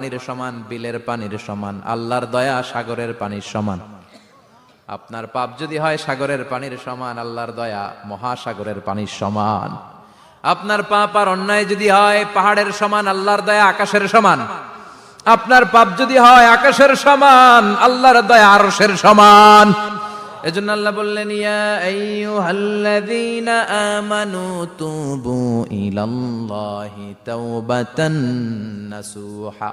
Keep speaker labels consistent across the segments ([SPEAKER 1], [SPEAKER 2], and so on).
[SPEAKER 1] পানির সমান, বিলের পানির সমান, আল্লাহর দয়া সাগরের পানির সমান। আপনার পাপ যদি হয় সাগরের পানির সমান, আল্লাহর দয়া মহাসাগরের পানির সমান। আপনার পাপ আর অন্যায় যদি হয় পাহাড়ের সমান, আল্লাহর দয়া আকাশের সমান। আপনার পাপ যদি হয় আকাশের সমান, আল্লাহর দয়া আরশের সমান। এজন্য আল্লাহ বললেন, ইয়া আইয়ুহাল্লাযীনা আমানু তুবু ইলাল্লাহি তাওবাতান নাসুহা।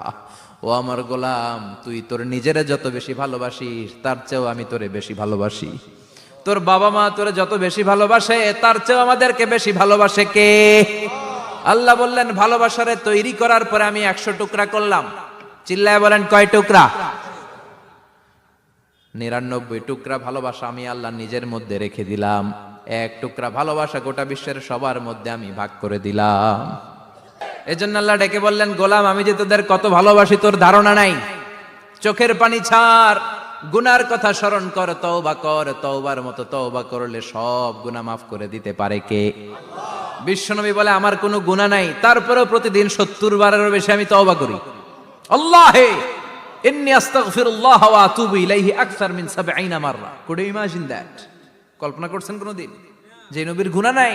[SPEAKER 1] ও আমার গোলাম, তুই তোর নিজেরে যত বেশি ভালোবাসিস তার চেয়েও আমি তোরে বেশি ভালোবাসি। তোর বাবা মা তোরে যত বেশি ভালোবাসে তার চেয়েও আমাদেরকে বেশি ভালোবাসে কে? আল্লাহ বললেন, ভালোবাসারে তৈরি করার পরে আমি 100 টুকরা করলাম। চিল্লায় বলেন, কয় টুকরা? 99 টুকরা ভালোবাসা আমি আল্লাহ নিজের মধ্যে রেখে দিলাম। 1 টুকরা ভালোবাসা গোটা বিশ্বের সবার মধ্যে আমি ভাগ করে দিলাম। এজন্য আল্লাহ ডেকে বললেন, গোলাম আমি যে তোদের কত ভালোবাসি তোর ধারণা নাই। চোখের পানি ছাড়, গুনার কথা স্মরণ কর, তওবা কর। তওবার মতো তওবা করলে সব গুনাহ মাফ করে দিতে পারে কে? বিশ্বনবী বলে, আমার কোনো গুনাহ নাই, তারপরেও প্রতিদিন 70 বারেরও বেশি আমি তওবা করি। আল্লাহে ইন্নী আস্তাগফিরুল্লাহ ওয়া আতুবু ইলাইহি আকসার মিন 70 মাররা। Could you imagine that? কল্পনা করছেন কোনদিন যে নবীর গুনাহ নাই,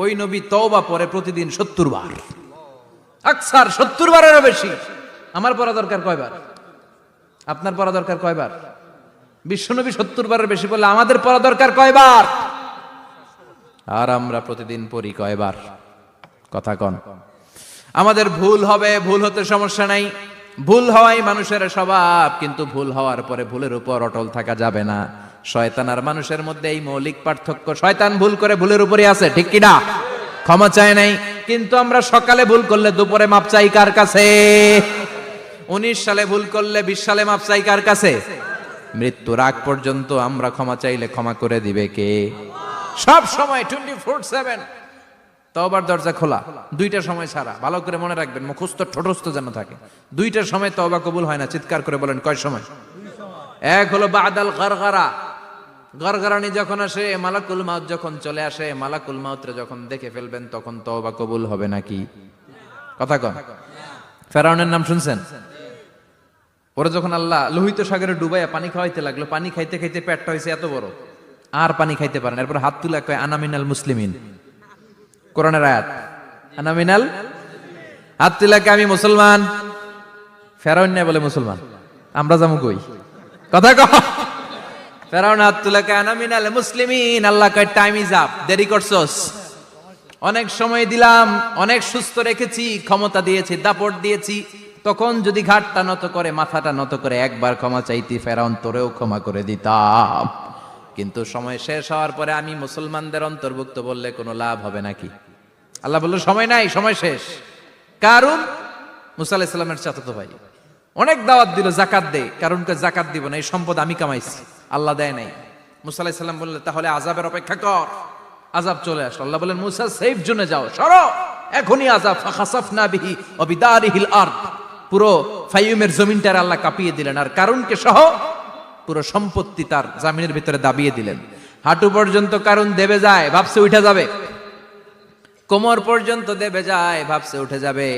[SPEAKER 1] ওই নবী তওবা পড়ে প্রতিদিন 70 বার, আকসার 70 বারেরও বেশি। আমার পড়া দরকার কয়বার? আপনার পড়া দরকার কয়বার? বিশ্বনবী 70 বারের বেশি বললে আমাদের পড়া দরকার কয়বার? আর আমরা প্রতিদিন পড়ি কয়বার? কথা কন। আমাদের ভুল হবে, ভুল হতে সমস্যা নাই, ভুল হওয়াই মানুষের স্বভাব, কিন্তু ভুল হওয়ার পরে ভুলের উপর অটল থাকা যাবে না। শয়তান আর মানুষের মধ্যে এই মৌলিক পার্থক্য। শয়তান ভুল করে ভুলের উপরই আছে, ঠিক কি না? ক্ষমা চায় নাই, কিন্তু আমরা সকালে ভুল করলে দুপুরে মাপ চাই কার কাছে? 19 সালে ভুল করলে 20 সালে মাপ চাই কার কাছে? মৃত্যুর আগ পর্যন্ত আমরা ক্ষমা চাইলে ক্ষমা করে দিবে কে? সব সময় 24/7 তওবার দরজা খোলা, 2টার সময় ছাড়া। ভালো করে মনে রাখবেন, মুখস্থ ঠোঁটস্থ যেন থাকে। 2টার সময় তওবা কবুল হয় না। চিৎকার করে বলেন, কয় সময়? এক হলো বাদাল গারগারা, গরগরানি যখন আসে, মালাকুল মাউত যখন চলে আসে, মালাকুল মাউতরে যখন দেখে ফেলবেন তখন তওবা কবুল হবে নাকি? কথা কন। ফেরাউনের নাম শুনছেন? ওরা যখন আল্লাহ লোহিত সাগরে ডুবাইয়া পানি খাওয়াইতে লাগলো, পানি খাইতে খাইতে পেটটা হয়েছে এত বড়, আর পানি খাইতে পারেন। এরপর হাত তুলে কয়, আনা মিনাল মুসলিমিন। কোরআনের আয়াত, আনা মিনাল, হাত তুলে কয় আমি মুসলমান। ফেরাউন না বলে মুসলমান, আমরা যাবো কই? কথা কন। ফেরাউন হাত তুলে কয় আনা মিনাল মুসলিমিন। আল্লাহ কয়, টাইম ইজ আপ, দেরি করছস। অনেক সময় দিলাম, অনেক সুস্থ রেখেছি, ক্ষমতা দিয়েছি, দাপট দিয়েছি, তখন যদি ঘাটটা নত করে, মাথাটা নত করে একবার ক্ষমা চাইতি, ফেরাউন তোরেও ক্ষমা করে দিতাম। কিন্তু সময় শেষ হওয়ার পরে আমি মুসলমানদের অন্তর্ভুক্ত বললে কোনো লাভ হবে নাকি? আল্লাহ বলল, সময় নাই, সময় শেষ। কারণ মুসা আলাইহিস সালামের চাচাতো ভাই অনেক দাওয়াত দিল, জাকাত দে। কারণকে জাকাত দিব না, এই সম্পদ আমি কামাইছি, আল্লাহ দেয় নাই। মুসা আলাইহিস সালাম বললেন, তাহলে আযাবের অপেক্ষা কর। আযাব চলে আসলো। আল্লাহ বলেন, মুসা সেফ জোনে যাও, সরো, এখনই আযাব। ফাখাসাফনা বিহি ওয়া বিদারিহিল আরদ। পুরো ফাইয়ুমের জমিনটার আল্লাহ কাঁপিয়ে দিলেন, আর কারুনকে সহ পুরো সম্পত্তি তার জামিনের ভিতরে দাবিয়ে দিলেন। হাঁটু পর্যন্ত কারুন দেবে যায়, ভাবছে উঠে যাবে। কোমর পর্যন্ত দেবে যায়, ভাবছে উঠে যাবে।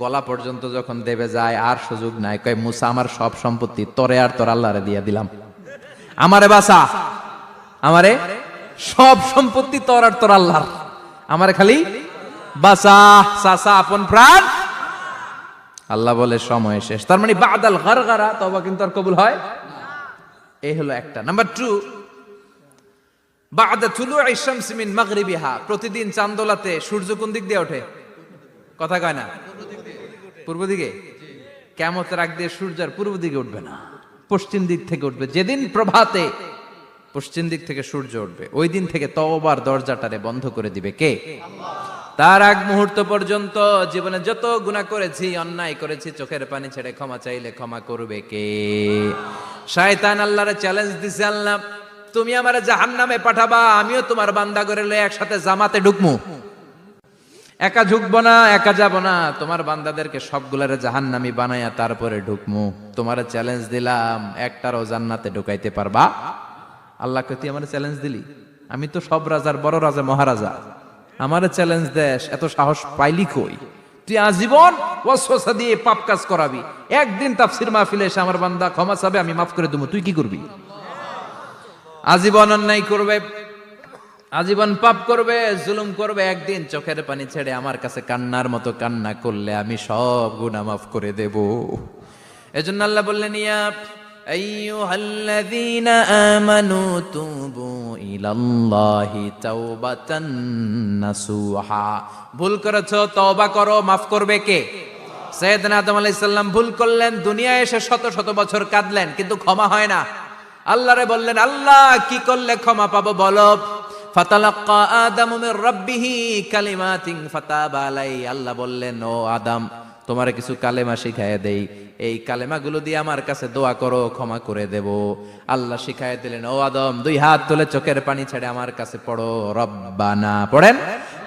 [SPEAKER 1] গলা পর্যন্ত যখন দেবে যায়, আর সুযোগ নাই। কয়, মুসা আমার সব সম্পত্তি তোরে আর তোর আল্লাহরে দিয়ে দিলাম, আমারে বাঁচা, আমারে সব সম্পত্তি তোর আর তোর আল্লাহর, আমারে খালি বাঁচা। চাচা আপন প্রাণ। আল্লাহ বলে, সময় শেষ। তার মানে বাদাল গারগারা তওবা কিন্তু আর কবুল হয়? এই হলো একটা। নাম্বার 2, বাদা তুলুই শামস মিন মাগরিবিহা। প্রতিদিন চাঁদোলাতে সূর্য কোন দিক দিয়ে ওঠে? কথা কয় না? পূর্ব দিকে। কিয়ামতের আগ দিয়ে সূর্য আর পূর্ব দিকে উঠবে না, পশ্চিম দিক থেকে উঠবে। যেদিন প্রভাতে পশ্চিম দিক থেকে সূর্য উঠবে, ওই দিন থেকে তওবার দরজাটারে বন্ধ করে দিবে কে? তার আগ মুহূর্ত পর্যন্ত জীবনে যত গুনাহ করেছি, অন্যায় করেছি, চোখের পানি ছেড়ে ক্ষমা চাইলে ক্ষমা করবে কে? শয়তান আল্লাহরে চ্যালেঞ্জ দিছে, আল্লাহ তুমি আমারে জাহান্নামে পাঠাবা, আমিও তোমার বান্দা করে লয়ে একসাথে জামাতে ঢুকমু। একা ঢুকবো না, একা যাব না, তোমার বান্দাদেরকে সবগুলারে জাহান্নামী বানায়া তারপরে ঢুকমু। তোমারে চ্যালেঞ্জ দিলাম, একটারও জান্নাতে ঢুকাইতে পারবা? আল্লাহকে তুই আমারে চ্যালেঞ্জ দিলি? আমি তো সব রাজার বড় রাজা, মহারাজা, আমারে চ্যালেঞ্জ দেশ, এত সাহস পাইলি কই? তুই আজীবন ওয়াসওয়াসা দিয়ে পাপ কাজ করাবি, একদিন তাফসীর মাহফিলে এসে আমার বান্দা ক্ষমা চাবে, আমি মাফ করে দেবো, তুই কি করবি? আজীবন অন্যায় করবে, আজীবন পাপ করবে, জুলুম করবে, একদিন চোখের পানি ছেড়ে আমার কাছে কান্নার মতো কান্না করলে আমি সব গুনাহ মাফ করে দেব। এজন্য আল্লাহ বললেন, ইয়া আইয়ুহাল্লাযীনা আমানু তুবু ইলাল্লাহি তাওবাতান নাসুহা। ভুল করেছো, তওবা করো, মাফ করবে কে? সাইয়েদনা আদম আলাইহিস সালাম ভুল করলেন, দুনিয়ায় এসে শত শত বছর কাঁদলেন, কিন্তু ক্ষমা হয় না। আল্লাহরে বললেন, আল্লাহ কি করলে ক্ষমা পাবো বলো? ফাতালাক্কা আদামু মির রাব্বিহি কালিমাতিন ফাতাবা আলাইহি। আল্লাহ বললেন, ও আদম, তোমারে কিছু কালেমা শিখায় দেই, এই কালেমাগুলো দিয়ে আমার কাছে দোয়া করো, ক্ষমা করে দেব। আল্লাহ শিখায় দিলেন, ও আদম, দুই হাত তুলে চোখের পানি ছেড়ে আমার কাছে পড়ো, রব্বানা, পড়েন,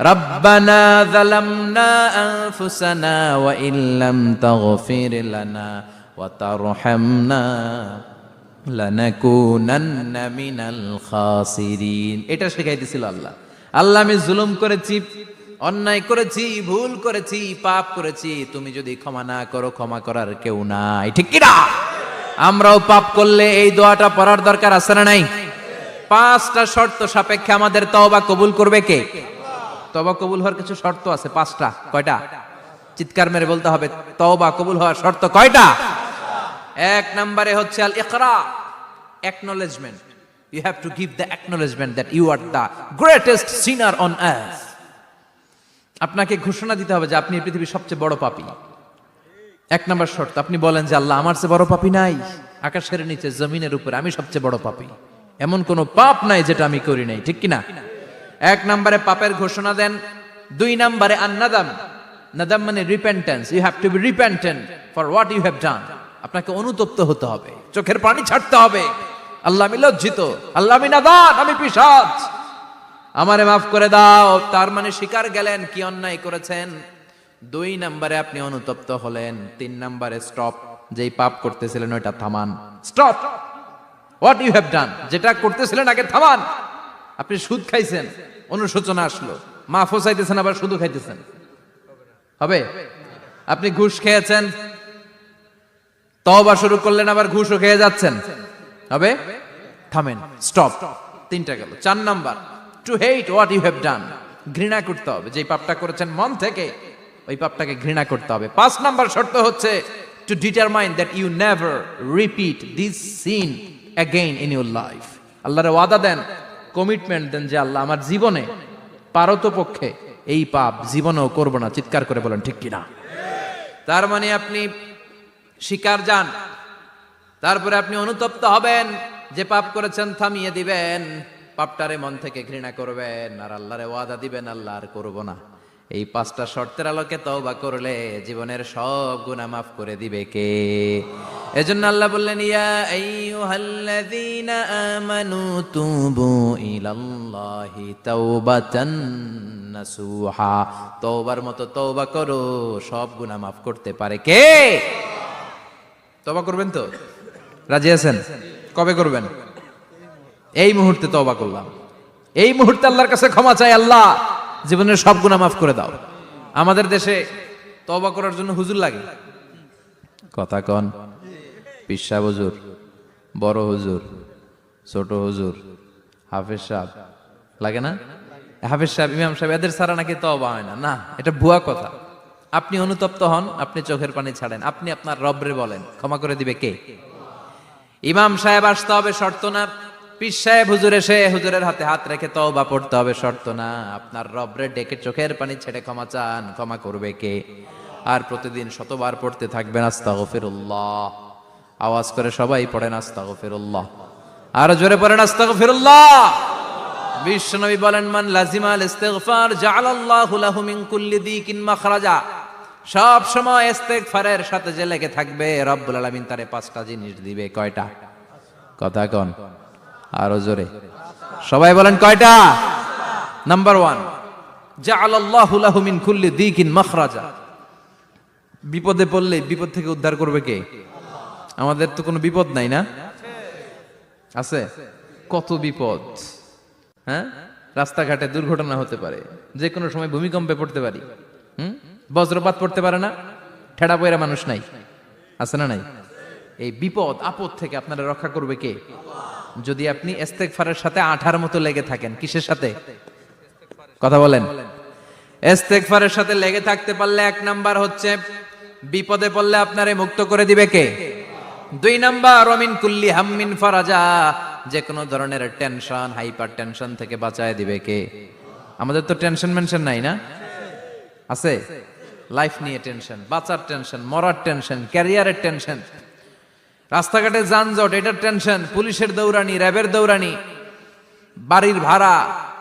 [SPEAKER 1] রব্বানা যালামনা আনফুসানা ওয়া ইল্লাম তাগফির লানা ওয়া তারহামনা লানাকুনান্না মিনাল খাসিরিন। এটা শিখাই দিছিল আল্লাহ। আল্লাহ, আমি জুলুম করেছি, অন্যায় করেছি, ভুল করেছি, পাপ করেছি, তুমি যদি ক্ষমা না করো, ক্ষমা করার কেউ নাই, ঠিক কি না? আমরাও পাপ করলে এই দোয়াটা পড়ার দরকার আছে না নাই? 5টা শর্ত সাপেক্ষে আমাদের তওবা কবুল করবে কে? তওবা কবুল হওয়ার কিছু শর্ত আছে, 5টা। কয়টা? চিৎকার মেরে বলতে হবে, তওবা কবুল হওয়ার শর্ত কয়টা? 1 নম্বরে হচ্ছে আল ইকরা, acknowledgement. You have to give the acknowledgement that you are the greatest sinner on earth. আপনাকে ঘোষণা দিতে হবে যে আপনি এই পৃথিবীর সবচেয়ে বড় পাপী। 1 নম্বর শর্ত, আপনি বলেন যে আল্লাহ, আমার চেয়ে বড় পাপী নাই, আকাশের নিচে জমিনের উপরে আমি সবচেয়ে বড় পাপী, এমন কোন পাপ নাই যেটা আমি করি নাই, ঠিক কিনা? 1 নম্বরে পাপের ঘোষণা দেন। 2 নম্বরে আন-নাদাম, নাদাম মানে repentance. You have to be repentant for what you have done. আপনাকে অনুতপ্ত হতে হবে, চোখের পানি ছাড়তে হবে, আল্লাহ আমি লজ্জিত, আল্লাহ আমি নাদান, আমি পিশাচ, আমারে মাফ করে দাও। তার মানে স্বীকার গেলেন কি অন্যায় করেছেন। 2 নম্বরে আপনি অনুতপ্ত হলেন। 3 নম্বরে স্টপ, যেই পাপ করতেছিলেন ওইটা থামান, stop what you have done, যেটা করতেছিলেন আগে থামান। আপনি সুদ খাইছেন, অনুশোচনা আসলো, মাফও চাইতেছেন, আবার সুদও খাইতেছেন, হবে? আপনি ঘুষ খেয়েছেন, তওবা শুরু করলেন, আবার ঘুষও খেয়ে যাচ্ছেন, হবে? থামেন, স্টপ। 3টা গেল। 4 নাম্বার, to hate what you have done, ঘৃণা করতে হবে, যে পাপটা করেছেন মন থেকে ওই পাপটাকে ঘৃণা করতে হবে। 5 নাম্বার শর্ত হচ্ছে to determine that you never repeat this sin again in your life. আল্লাহর ওয়াদা দেন, কমিটমেন্ট দেন যে আল্লাহ, আমার জীবনে পারতপক্ষে এই পাপ জীবনেও করব না। চিৎকার করে বলেন ঠিক কিনা? তার মানে আপনি স্বীকার যান, তারপরে আপনি অনুতপ্ত হবেন, যে পাপ করেছেন থামিয়ে দিবেন, পাপটারে মন থেকে ঘৃণা করবেন, আর আল্লাহরে ওয়াদা দিবেন, আল্লাহ আর করব না। এই 5টা শর্তের আলোকে তওবা করলে জীবনের সব গুনাহ মাফ করে দিবে কে? এজন্য আল্লাহ বললেন, ইয়া আইয়ুহাল্লাযীনা আমানু তুবু ইলাল্লাহি তাওবাতান নাসুহা। তওবার মতো তওবা করো, সব গুনাহ মাফ করতে পারে কে? তওবা করবেন তো? রাজি আছেন? কবে করবেন? এই মুহূর্তে তওবা করলাম, এই মুহূর্তে আল্লাহর কাছে ক্ষমা চাই, আল্লাহ জীবনের সব গুনাহ মাফ করে দাও। আমাদের দেশে তওবা করার জন্য হুজুর লাগে, কথা কন, পীর সাহেব হুজুর, বড় হুজুর, ছোট হুজুর, হাফেজ সাহেব লাগে না? হাফেজ সাহেব, ইমাম সাহেব, এদের ছাড়া নাকি তওবা হয় না। না, এটা ভুয়া কথা। আপনি অনুতপ্ত হন, আপনি চোখের পানি ছাড়েন, আপনি আপনার রবরে বলেন, ক্ষমা করে দিবে কে? ইমাম সাহেব আসতে হবে, শর্ত না। পীর সাহেব হুজুর এসে হুজুরের হাতে হাত রেখে তওবা পড়তে হবে, শর্ত না। আপনার রবরে ডেকে চোখের পানি ছেড়ে ক্ষমা চান, ক্ষমা করবে কে? আর প্রতিদিন শতবার পড়তে থাকবেন আস্তাগফিরুল্লাহ। আওয়াজ করে সবাই পড়েন আস্তাগফিরুল্লাহ, আর জোরে পড়েন আস্তাগফিরুল্লাহ। বিশ্বনবী বলেন, মান লাজিমাল ইস্তিগফার জাআলাল্লাহু লাহু মিন কুল্লি দিকিন মাখরাজা। সব সময় ইস্তিগফারের সাথে যে লেগে থাকবে, রব্বুল আলামিন তারে 5টা জিনিস দিবে। কয়টা? কথা কন, আরো জোরে সবাই বলেন, কয়টা? নাম্বার 1, জাআলাল্লাহু লাহু মিন কুল্লি দিকিন মাখরাজা। বিপদে পড়লে বিপদ থেকে উদ্ধার করবে কে? আমাদের তো কোনো বিপদ নাই না? আছে? কত বিপদ, হ্যাঁ? রাস্তাঘাটে দুর্ঘটনা হতে পারে, যে কোনো সময় ভূমিকম্পে পড়তে পারি, বজ্রপাত পড়তে পারে না, ঠেড়া পয়রা মানুষ নাই, আছে না নাই? এই বিপদ আপদ থেকে আপনারা রক্ষা করবে কে? যদি আপনি ইস্তেগফারের সাথে আঠার মতো লেগে থাকেন। কিসের সাথে? কথা বলেন। ইস্তেগফারের সাথে লেগে থাকতে পারলে 1 নাম্বার হচ্ছে বিপদে পড়লে আপনারে মুক্ত করে দিবে কে? 2 নাম্বার ওমিন কুল্লি হাম্মিন ফারাজা, যে কোনো ধরনের টেনশন, হাইপার টেনশন থেকে বাঁচায় দিবে কে? আমাদের তো টেনশন মেনশন নাই না? আছে? লাইফ নিয়ে টেনশন, বাঁচার টেনশন, মরার টেনশন, ক্যারিয়ারের টেনশন, রাস্তাঘাটে যানজট এটার টেনশন, পুলিশের দৌড়ানি, র্যাবের দৌড়ানি, বাড়ির ভাড়া,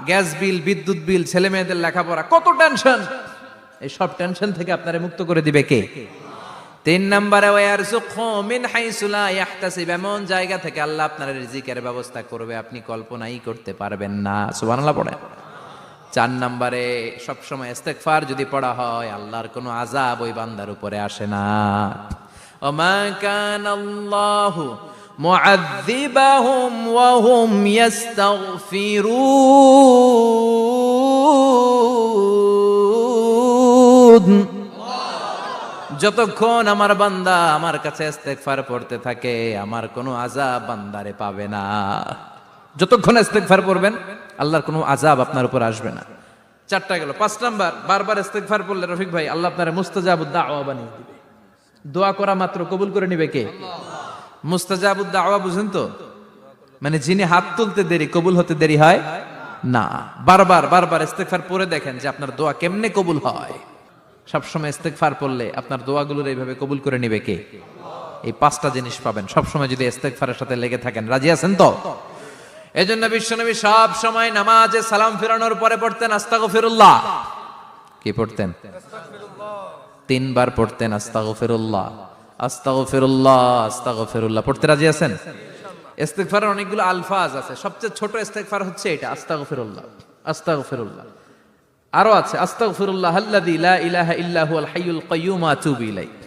[SPEAKER 1] গ্যাস বিল, বিদ্যুৎ বিল, ছেলে মেয়েদের লেখাপড়া, কত টেনশন। এই সব টেনশন থেকে আপনারে মুক্ত করে দিবে কে? 3 নম্বরে ওয়ারযুকহু মিন হাইসু লা ইয়াহতাসিব, এমন জায়গা থেকে আল্লাহ আপনার রিজিকের ব্যবস্থা করবে আপনি কল্পনাই করতে পারবেন না। সুবহানাল্লাহ পড়েন। 4 নম্বরে সবসময় ইস্তেগফার যদি পড়া হয় আল্লাহর কোনো আযাব ওই বান্দার উপরে আসে না। ওমা কানাল্লাহু মুআযযিবাহুম ওয়া হুম ইস্তাগফিরুন, যতক্ষণ আমার বান্দা আমার কাছে ইস্তেগফার পড়তে থাকে আমার কোনো আযাব বান্দারে পাবে না। যতক্ষণ ইস্তেগফার পড়বেন আল্লাহর কোনো আযাব আপনার উপর আসবে না। 4টা গেল। 5 নাম্বার, বারবার ইস্তেগফার পড়লে রফিক ভাই আল্লাহ আপনারে মুস্তাজাবুদ দাওয়া বানিয়ে দিবে। দোয়া করা মাত্র কবুল করে নিবে কে? মুস্তাজাবুদ দাওয়া বুঝেন তো? মানে যিনি হাত তুলতে দেরি কবুল হতে দেরি হয় না। বারবার বারবার ইস্তেগফার পড়ে দেখেন যে আপনার দোয়া কেমনে কবুল হয়। সবসময় ইস্তেগফার পড়লে আপনার দোয়াগুলোর এইভাবে কবুল করে নিবে কে? এই 5টা জিনিস পাবেন সবসময় যদি ইস্তেগফারের সাথে লেগে থাকেন। রাজি আছেন তো? এজন্য বিশ্বনবী সব সময় নামাজে সালাম ফিরানোর পরে পড়তেন আস্তাগফিরুল্লাহ। কি পড়তেন? 3 বার পড়তেন আস্তাগফিরুল্লাহ, আস্তাগফিরুল্লাহ, আস্তাগফিরুল্লাহ। পড়তে রাজি আছেন? ইস্তেগফারের অনেকগুলো আলফাজ আছে, সবচেয়ে ছোট ইস্তেগফার হচ্ছে এটা, আস্তাগফিরুল্লাহ, আস্তাগফিরুল্লাহ। আরো আছে আস্তাগফিরুল্লাহ আল্লাযী লা ইলাহা ইল্লা হুয়াল হাইয়ুল কাইয়্যুম ওয়া আতুবু ইলাইহি।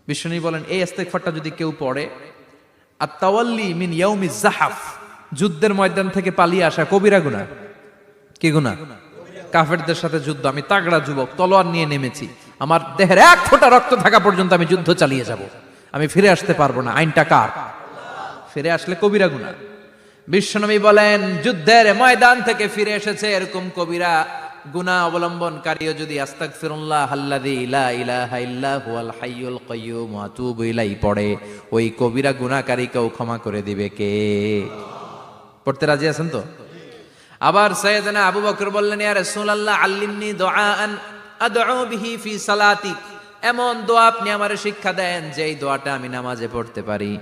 [SPEAKER 1] বিশ্বনবী বলেন এই ইস্তেগফারটা যদি কেউ পড়ে, আত-তাওয়াল্লি মিন ইয়াউমিজ যাহাফ, যুদ্ধের ময়দান থেকে পালিয়ে আসা কবিরা গুনাহ। কি গুনাহ? কাফেরদের সাথে যুদ্ধ, আমি তাগড়া যুবক, তলোয়ার নিয়ে নেমেছি, আমার দেহের 1 ফোঁটা রক্ত থাকা পর্যন্ত আমি যুদ্ধ চালিয়ে যাব, আমি ফিরে আসতে পারবো না। আইনটা কার? ফিরে আসলে কবিরা গুনাহ। বিশ্বনবী বলেন যুদ্ধের ময়দান থেকে ফিরে এসেছে এরকম কবিরা গুনাহ অবলম্বনকারীও যদি আস্তাগফিরুল্লাহ আল্লাযী লা ইলাহা ইল্লা হুয়াল হাইয়ুল কাইয়্যুম ওয়া আতুবু ইলাইহি পড়ে, ওই কবিরা গুনাহকারীকেও ক্ষমা করে দিবে কে? পড়তে রাজি আছেন তো? আবার সাইয়েদনা আবু বকর বললেন ইয়া রাসূলুল্লাহ আল্লিমনি দুআআন আদউ বিহি ফি সালাতি, এমন দোয়া আপনি আমারে শিক্ষা দেন যে এই দোয়াটা আমি নামাজে পড়তে পারি।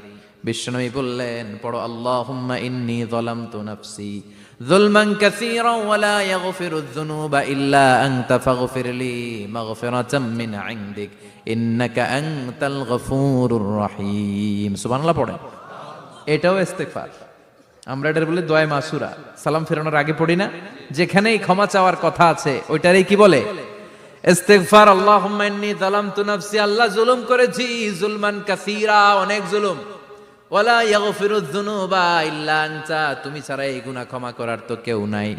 [SPEAKER 1] বিশ্বনবী বললেন পড়ো আল্লাহুম্মা ইন্নী যালামতু নাফসি যুলমান কাসীরান ওয়া লা ইয়াগফিরুয যুনুবা ইল্লা আনতা ফাগফিরলি মাগফিরাতাম মিন ইনদিক ইন্নাকা আনতাল গফুরুর রহিম। সুবহানাল্লাহ পড়েন। এটাও ইস্তেগফার। আমরা এটার বলে দোয়া মাসুরা, সালাম ফেরানোর আগে পড়ি না? যেখানেই ক্ষমা চাওয়ার কথা আছে ওইটারই কি বলে? ইস্তেগফার। আল্লাহুম্মা ইন্নী যালামতু নাফসি, আল্লাহ জুলুম করেছি, যুলমান কাসীরা, অনেক জুলুম, ওয়ালা ইয়াগফিরুয যুনুবা ইল্লা আনতা, তুমি ছাড়া এই গুনাহ ক্ষমা করার তো কেউ নাই।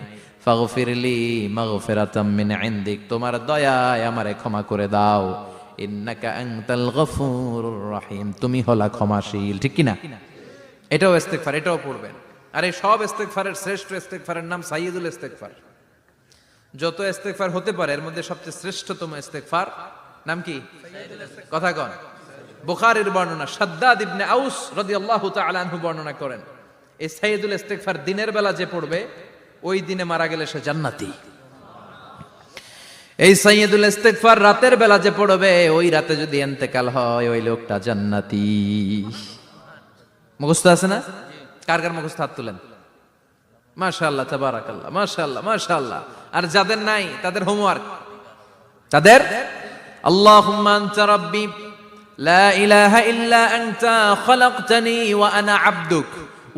[SPEAKER 1] ফাগফিরলি মাগফিরাতাম মিন ইনদিক, তোমার দয়ায় আমারে ক্ষমা করে দাও। ইন্নাকা আনতাল গফুরুর রহিম, তুমি হলা ক্ষমাশীল। ঠিক কি না? এটাও ইস্তেগফার, এটাও পড়বেন। আর এই সব ইস্তেগফারের শ্রেষ্ঠ ইস্তেগফারের নাম সাইয়্যিদুল ইস্তেগফার। যত ইস্তেগফার হতে পারে এর মধ্যে সবচেয়ে শ্রেষ্ঠতম ইস্তেগফার নাম কি? কথা কন। বুখারীর বর্ণনা, শাদ্দাদ ইবনে আউস রাদিয়াল্লাহু তাআলা আনহু বর্ণনা করেন এই সাইয়্যিদুল ইস্তেগফার দিনের বেলা যে পড়বে ওই দিনে মারা গেলে সে জান্নাতি। এই সাইয়্যিদুল ইস্তেগফার রাতের বেলা যে পড়বে ওই রাতে যদি ইন্তেকাল হয় ওই লোকটা জান্নাতি। মুখস্থ আছে না? কার কার মুখস্থ হাত তুলেন। মাশাআল্লাহ, তাবারাকাল্লাহ, মাশাআল্লাহ, মাশাআল্লাহ। আর যাদের নাই তাদের হোমওয়ার্ক, তাদের আল্লাহুম্মা আনতা রাব্বি লা ইলাহা ইল্লা আনতা খালাকতানি ওয়া আনা আবদুক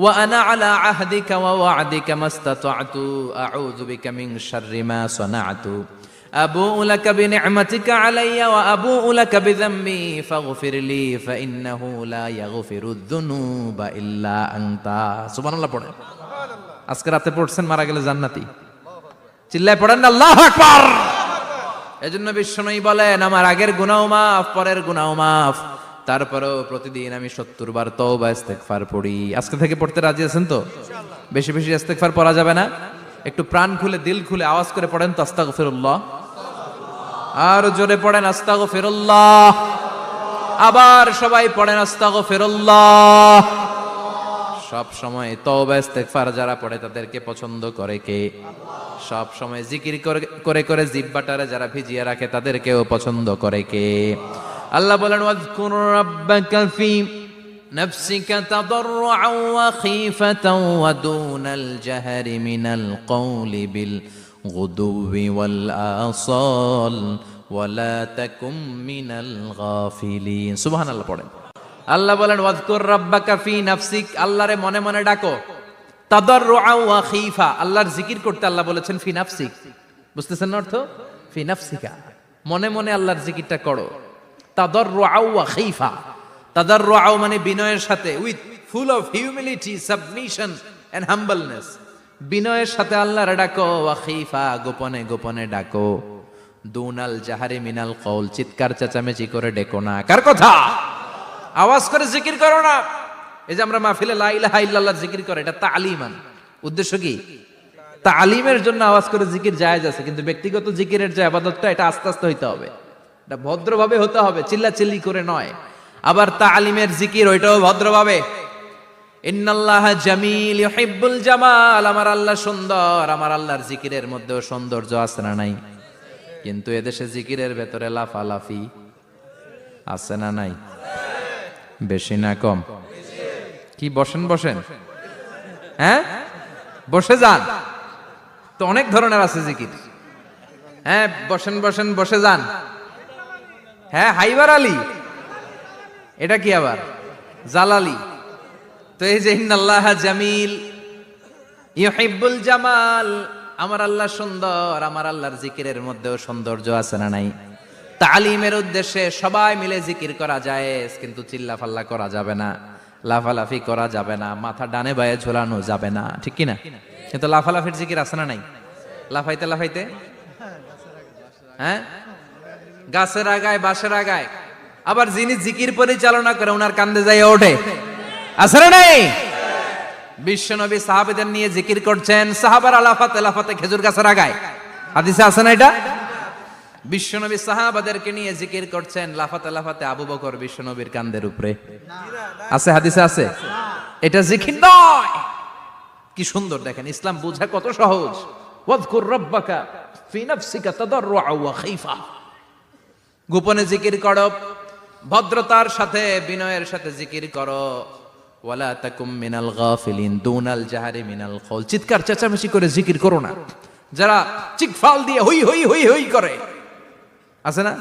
[SPEAKER 1] ওয়া আনা আলা আহদিকা ওয়া ওয়া'দিকা মাস্তাতা'তু আউযু বিকা মিন শাররি মা সানা'তু আবুউ লাকা বিনি'মাতিকা আলাইয়া ওয়া আবুউ লাকা বিযামবি ফাগফিরলি ফাইন্নাহু লা ইয়াগফিরুয যুনুবা ইল্লা আনতা। সুবহানাল্লাহ পড়েন। আজকে রাতে পড়ছেন, মারা গেলে জান্নাতি। চিল্লায় পড়েন না আল্লাহু আকবার। এজন্য বিশ্বনবী বলেন আমার আগের গুনাহ মাফ, পরের গুনাহ মাফ, তারপরেও প্রতিদিন আমি 70 বার তওবা ইস্তেগফার পড়ি। আজকে থেকে পড়তে রাজি আছেন তো? বেশি বেশি ইস্তেগফার পড়া যাবে না? একটু প্রাণ খুলে দিল খুলে আওয়াজ করে পড়েন তো আস্তাগফিরুল্লাহ। আর জোরে পড়েন আস্তাগফিরুল্লাহ। আবার সবাই পড়েন আস্তাগফিরুল্লাহ। সব সময় তওবা ইস্তেগফার যারা পড়ে তাদেরকে পছন্দ করে কে? সব সময় জিকির করে করে জিহ্বাটারে যারা ভিজিয়ে রাখে তাদেরকেও পছন্দ করে কে? আল্লাহ বলেন ওয়াজকুর রাব্বাকা ফি নাফসিকা তাদাররুআন ওয়া খীফাতান ওয়া দুনাল জাহরি মিনাল কওলি বিল গুদুওয়ি ওয়াল আসাল ওয়া লা তাকুম মিনাল গাফিলিন। সুবহানাল্লাহ পড়েন। আল্লাহ বলেন ওয়াজকুর রাব্বাকা ফি নাফসিক, আল্লাহরে মনে মনে ডাকো। তাদাররুআন ওয়া খীফা, আল্লাহর জিকির করতে আল্লাহ বলেছেন ফি নাফসিক। বুঝতেছেন না অর্থ? ফি নাফসিকা, মনে মনে আল্লাহর জিকিরটা করো। তাদাররুআন ওয়া খীফা, তাদাররুআন মানে বিনয়ের সাথে, with full of humility, submission and humbleness. বিনয়ের সাথে আল্লাহরে ডাকো। ওয়া খীফা, গোপনে গোপনে ডাকো। দুনাল জাহারি মিনাল কওল, চিৎকার চেঁচামেচি করে ডেকো না। কার কথা? আওয়াজ করে জিকির করো না। এই যে আমরা মাহফিলে লা ইলাহা ইল্লাল্লাহ জিকির করে, এটা তালিমান। উদ্দেশ্য কি? তালিমের জন্য আওয়াজ করে জিকির জায়েজ আছে, কিন্তু ব্যক্তিগত জিকিরের যে ইবাদতটা এটা আস্তে আস্তে হইতে হবে, এটা ভদ্রভাবে হতে হবে, চিল্লাচিল্লি করে নয়। আবার তালিমের জিকির ওইটাও ভদ্রভাবে। ইন্নাল্লাহা জামিল ইউহিব্বুল জামাল, আমার আল্লাহ সুন্দর, আমার আল্লাহর জিকিরের মধ্যেও সৌন্দর্য আছে না নাই? কিন্তু এদেশে জিকিরের ভেতরে লাফালাফি আছে না নাই? বেশি না কম? কি বসেন বসেন, হ্যাঁ বসে যান তো, অনেক ধরনের আছে জিকির। হ্যাঁ বসেন বসেন, বসে যান। হ্যাঁ হাইবার আলী, এটা কি আবার জালালি? তো এই যে ইন্নাল্লাহা জামিল ইউহিব্বুল জামাল, আমার আল্লাহ সুন্দর, আমার আল্লাহর জিকিরের মধ্যেও সৌন্দর্য আছে না নাই? তালিমের উদ্দেশ্যে সবাই মিলে জিকির করা যায়, কিন্তু চিল্লাফাল্লা করা যাবে না, লাফালাফি করা যাবে না, মাথা ডানে বায়ে ঝোলানো যাবে না, ঠিক কি না? কিন্তু লাফালাফির জিকির আছে না নাই? লাফাইতে লাফাইতে, হ্যাঁ গাছের আগায় বাঁশের আগায়। আবার যিনি জিকির পরিচালনা করে ওনার কান্দে যাই ওঠে, আছে না নাই? বিশ্বনবী সাহাবীদের নিয়ে জিকির করছেন, সাহাবারা লাফাতে লাফাতে খেজুর গাছের আগায়। হাদিসে আছে না এটা? বিশ্বনবী সাহাবাদেরকে নিয়ে জিকির করছেন, লাফাতে লাফাতে আবু বকর বিশ্বনবীর কান্দের উপরে। আছে হাদিসে আছে? এটা জিকির নয়। কি সুন্দর দেখেন, ইসলাম বোঝা কত সহজ। ওয়াজকুর রাব্বাকা ফি নাফসিকা তাদাররুআন ওয়া খীফা, গোপনে জিকির করো, ভদ্রতার সাথে বিনয়ের সাথে জিকির করো। ওয়ালা তাকুম মিনাল গাফিলিন, দুনাল জাহারি মিনাল কওল, চিৎকার চেঁচামেচি করে জিকির করো না। যারা চিকফাল দিয়ে হই হই হই হই করে, আছে না?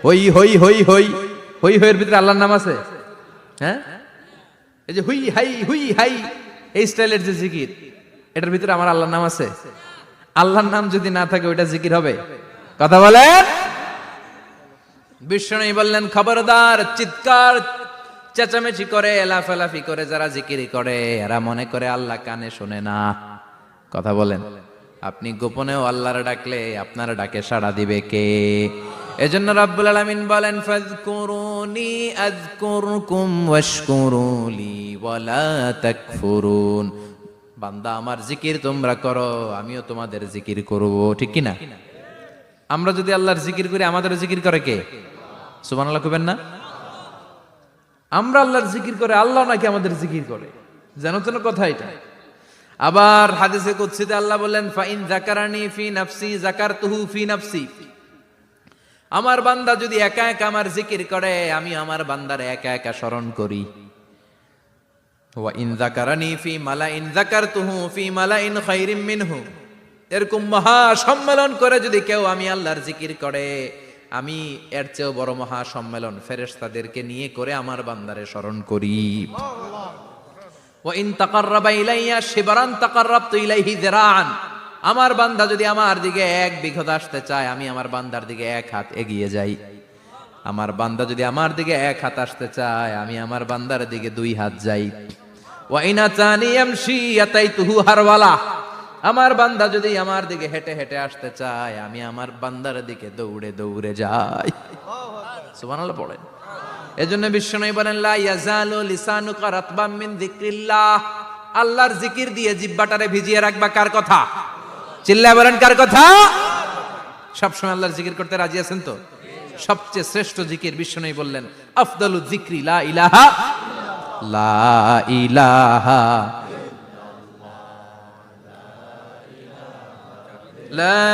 [SPEAKER 1] হই হই হই হই হই হইয়ের ভিতরে আল্লাহর নাম আছে? হ্যাঁ, এই যে হুই হাই হুই হাই, এই স্টাইলের যে জিকির, এটার ভিতরে আমার আল্লাহর নাম আছে? আল্লাহর নাম যদি না থাকে ওইটা জিকির হবে? কথা বলেন। বিশ্বনবী বললেন খবরদার, চিৎকার চেঁচামেচি করে লাফালাফি করে যারা জিকির করে এরা মনে করে আল্লাহ কানে শোনে না। কথা বলেন। আপনি গোপনেও আল্লাহর ডাকলে আপনার ডাকে সাড়া দিবে কে? এজন্য রাব্বুল আলামিন বলেন ফাযকুরুনি আযকুরকুম ওয়াশকুরুলি ওয়ালা তাকফুরুন। বান্দা আমার জিকির তোমরা করো, আমিও তোমাদের জিকির করব, ঠিক কি না? আমরা যদি আল্লাহর জিকির করি আমাদের জিকির করে কে? সুবহানাল্লাহ কইবেন না? আমরা আল্লাহর জিকির করে, আল্লাহ নাকি আমাদের জিকির করে, জানো তো না কথা এটা। আবার হাদিসে কুদসিতে আল্লাহ বলেন ফাইন যাকারানি ফি নাফসি যাকারতুহু ফি নাফসি, আমার বান্দা যদি একা একা আমার জিকির করে আমি আমার বান্দারে একা একা স্মরণ করি। ওয়া ইন যাকারানি ফি মালাইন যাকারতুহু ফি মালাইন খায়রিম মিনহু, এরকম মহা সম্মেলন করে যদি কেউ আমি আল্লাহর জিকির করে আমি এর চেয়েও বড় মহা সম্মেলন ফেরেশতাদেরকে নিয়ে করে আমার বান্দারে স্মরণ করি। ওয়া ইন তাকাররাবা ইলাইয়া শিবরান তাকাররাবতু ইলাইহি যিরাআন, আমার বান্দা যদি আমার দিকে এক বিঘত আসতে চায় আমি আমার বান্দার দিকে এক হাত এগিয়ে যাই। আমার বান্দা যদি আমার দিকে এক হাত আসতে চায় আমি আমার বান্দার দিকে দুই হাত যাই। ওয়া ইন আতানি ইয়ামশি আতাইতুহু হারওয়ালা, আমার বান্দা যদি আমার দিকে হেঁটে হেঁটে আসতে চায়, আমি আমার বান্দার দিকে দৌড়ে দৌড়ে যাই। সুবহানাল্লাহ পড়েন। এজন্য বিশ্বনবী বলেন, লা ইয়াজালু লিসানুকা রাতবাম মিন যিকরিল্লাহ। আল্লাহর জিকির দিয়ে জিহ্বাটারে ভিজিয়ে রাখবা। কার কথা? চিল্লায় বলেন, কার কথা? সবসময় আল্লাহর জিকির করতে রাজি আছেন তো? সবচেয়ে শ্রেষ্ঠ জিকির বিশ্বনবী বললেন, আফদালু যিকরি লা ইলাহা লা ইলাহা লা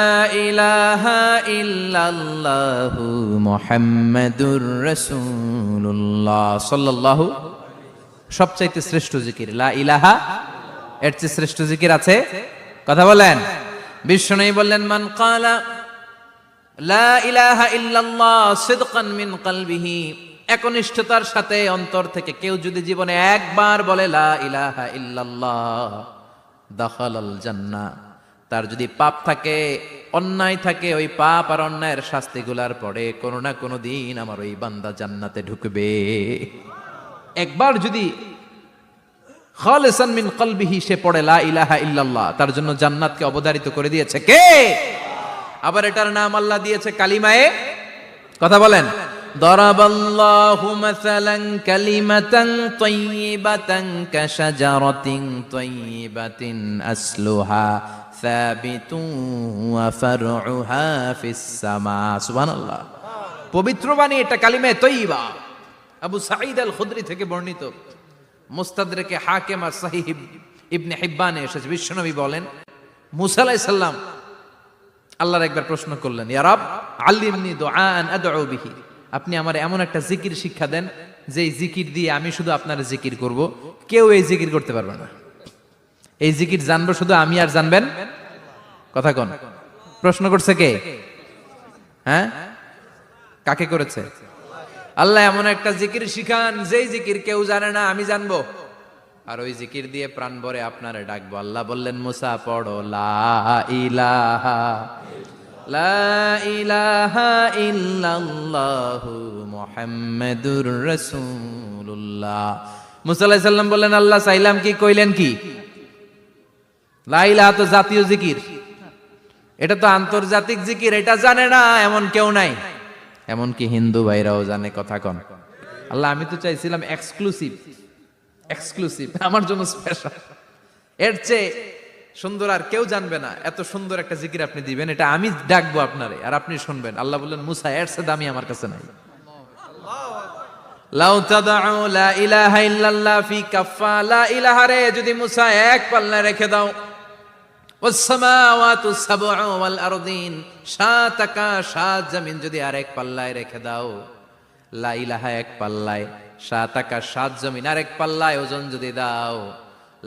[SPEAKER 1] ইলাহা ইল্লাল্লাহু মুহাম্মাদুর রাসূলুল্লাহ সাল্লাল্লাহু। সবচাইতে শ্রেষ্ঠ জিকির লা ইলাহা। এর চেয়ে শ্রেষ্ঠ জিকির আছে? কথা বলেন। বিশ্বনবী বললেন, মান ক্বালা লা ইলাহা ইল্লাল্লাহ সিদকান মিন কলবিহি, একনিষ্ঠতার সাথে অন্তর থেকে কেউ যদি জীবনে একবার বলে লা ইলাহা ইল্লাল্লাহ, দাখালাল জান্নাহ। তার যদি পাপ থাকে, অন্যায় থাকে, ওই পাপ আর অন্যায়ের শাস্তিগুলার পরে কোনো না কোনো দিন আমার ওই বান্দা জান্নাতে ঢুকবে। একবার যদি খালিসান মিন কলবিহি সে পড়ে লা ইলাহা ইল্লাল্লাহ, তার জন্য জান্নাতকে অবধারিত করে দিয়েছে কে? আবার এটার নাম আল্লাহ দিয়েছে কালিমায়ে। কথা বলেন। দরাবাল্লাহু মাসালান কালিমাতান তাইয়িবাতান কাশাজারাতিন তাইয়িবাতিন আসলুহা সাবিতুন ওয়া ফারউহা ফিস সামা। সুবহানাল্লাহ। পবিত্র বাণী এটা কালিমায়ে তাইয়িবা। আবু সাঈদ আল খুদরি থেকে বর্ণিত, মুস্তাদরাকে হাকিম আর সহিহ ইবনে হিব্বানে এসেছে। বিশ্বনবী বলেন, মুসা আলাইহিস সালাম আল্লাহর একবার প্রশ্ন করলেন, ইয়া রাব আল্লিমনি দুআআন আদউ বিহি, আপনি আমার এমন একটা জিকির শিক্ষা দেন যে এই জিকির দিয়ে আমি শুধু আপনার জিকির করব, কেউ এই জিকির করতে পারবে না। এই জিকির জানবো শুধু আমি আর জানবেন। কথা কোন? প্রশ্ন করছে কে? হ্যাঁ, কাকে করেছে? আল্লাহ এমন একটা জিকির শিখান যেই জিকির কেউ জানে না, আমি জানবো, আর ওই জিকির দিয়ে প্রাণ ভরে আপনারে ডাকবো। আল্লাহ বললেন, মুসা পড়ো লা ইলাহা লা ইলাহা ইল্লাল্লাহু মুহাম্মাদুর রাসূলুল্লাহ। মুসা আলাইহিস সালাম বললেন, আল্লাহ চাইলাম কি, কইলেন কি? লা ইলাহা তো জাতীয় জিকির, এটা তো আন্তর্জাতিক জিকির, এটা জানে না এমন কেউ নাই। এমনকি হিন্দু ভাইরাও জানে। কথা কন। আল্লাহ আমি তো চাইছিলাম এক্সক্লুসিভ, এক্সক্লুসিভ আমার জন্য স্পেশাল, এর চেয়ে সুন্দর আর কেউ জানবে না। এত সুন্দর একটা জিকির আপনি দিবেন, এটা আমি ডাকবো আপনারে আর আপনি শুনবেন। আল্লাহ বললেন, মুসা এর চেয়ে দামি আমার কাছে নাই। লাউ তাদউ লা ইলাহা ইল্লাল্লাহ ফি কাফা, লা ইলাহা রে যদি মুসা এক পাল্লায় রেখে দাও, ওয়াস সামাওয়াতু সাবউ ওয়াল আরদিন, সাত আকাশ সাত জমিন যদি আরেক পাল্লায় রেখে দাও, লা ইলাহা এক পাল্লায়, সাত আকাশ সাত জমিন আরেক পাল্লায় ওজন যদি দাও,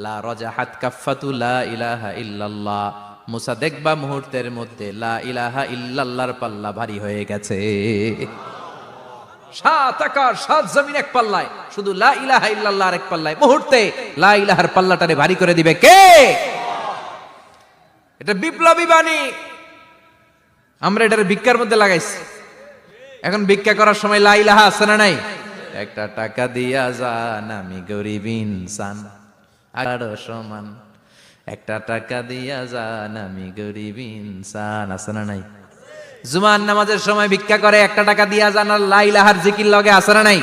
[SPEAKER 1] লা রাজাহাত কাফাতু লা ইলাহা ইল্লাল্লাহ, মুসা দেখবা মুহূর্তের মধ্যে লা ইলাহা ইল্লাল্লাহর পাল্লা ভারী হয়ে গেছে। সাত আকাশ সাত জমিন এক পাল্লায়, শুধু লা ইলাহা ইল্লাল্লাহ এক পাল্লায়, মুহূর্তে লা ইলাহার পাল্লাটারে ভারী করে দিবে কে? এটা বিপ্লবী বাণী। আমরা এটার ভিক্ষার মধ্যে লাগাইছি। এখন ভিক্ষা করার সময় লা ইলাহা আছে না নাই? একটা টাকা দিয়া যান আমি গরিব ইনসান, আরো সমান। একটা টাকা দিয়া যান আমি গরিব ইনসান, আছে না নাই? জুমার নামাজের সময় ভিক্ষা করে একটা টাকা দিয়া যান, আর লা ইলাহার জিকির লগে আছে না নাই?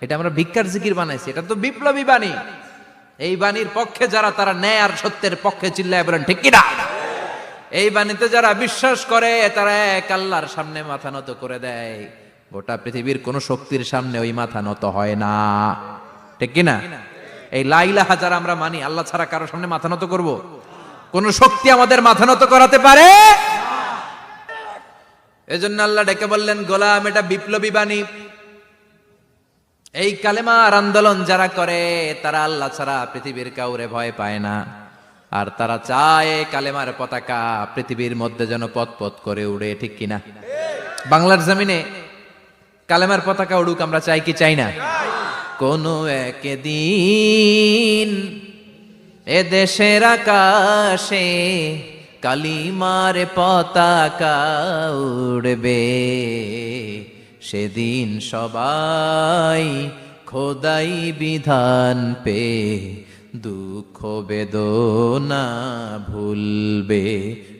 [SPEAKER 1] এটা আমরা ভিক্ষার জিকির বানাইছি। এটা তো বিপ্লবী বাণী। এই বাণীর পক্ষে যারা, তারা ন্যায় আর সত্যের পক্ষে চিল্লায় বলেন ঠিক কিনা? এই বাণীতে যারা বিশ্বাস করে তারা এক আল্লাহর সামনে মাথা নত করে দেয়। গোটা পৃথিবীর কোন শক্তির সামনে ওই মাথা নত হয় না। ঠিক কিনা? এই লা ইলাহা যারা আমরা মানি, আল্লাহ ছাড়া কারো সামনে মাথা নত করব? কোন শক্তি আমাদের মাথা নত করাতে পারে? এজন্য আল্লাহ ডেকে বললেন, গোলাম এটা বিপ্লবী বাণী। এই কালেমার আন্দোলন যারা করে তারা আল্লাহ ছাড়া পৃথিবীর কাউরে ভয় পায় না। আর তারা চায় কালেমার পতাকা পৃথিবীর মধ্যে যেন পথ পথ করে উড়ে। ঠিক কিনা? বাংলার জমিনে কালেমার পতাকা উড়ুক আমরা চাই কি চাই না? কোন একদিন এ দেশের আকাশে কালিমার পতাকা উড়বে, সেদিন সবাই খোদাই বিধান পে দুঃখ বেদনা ভুলবে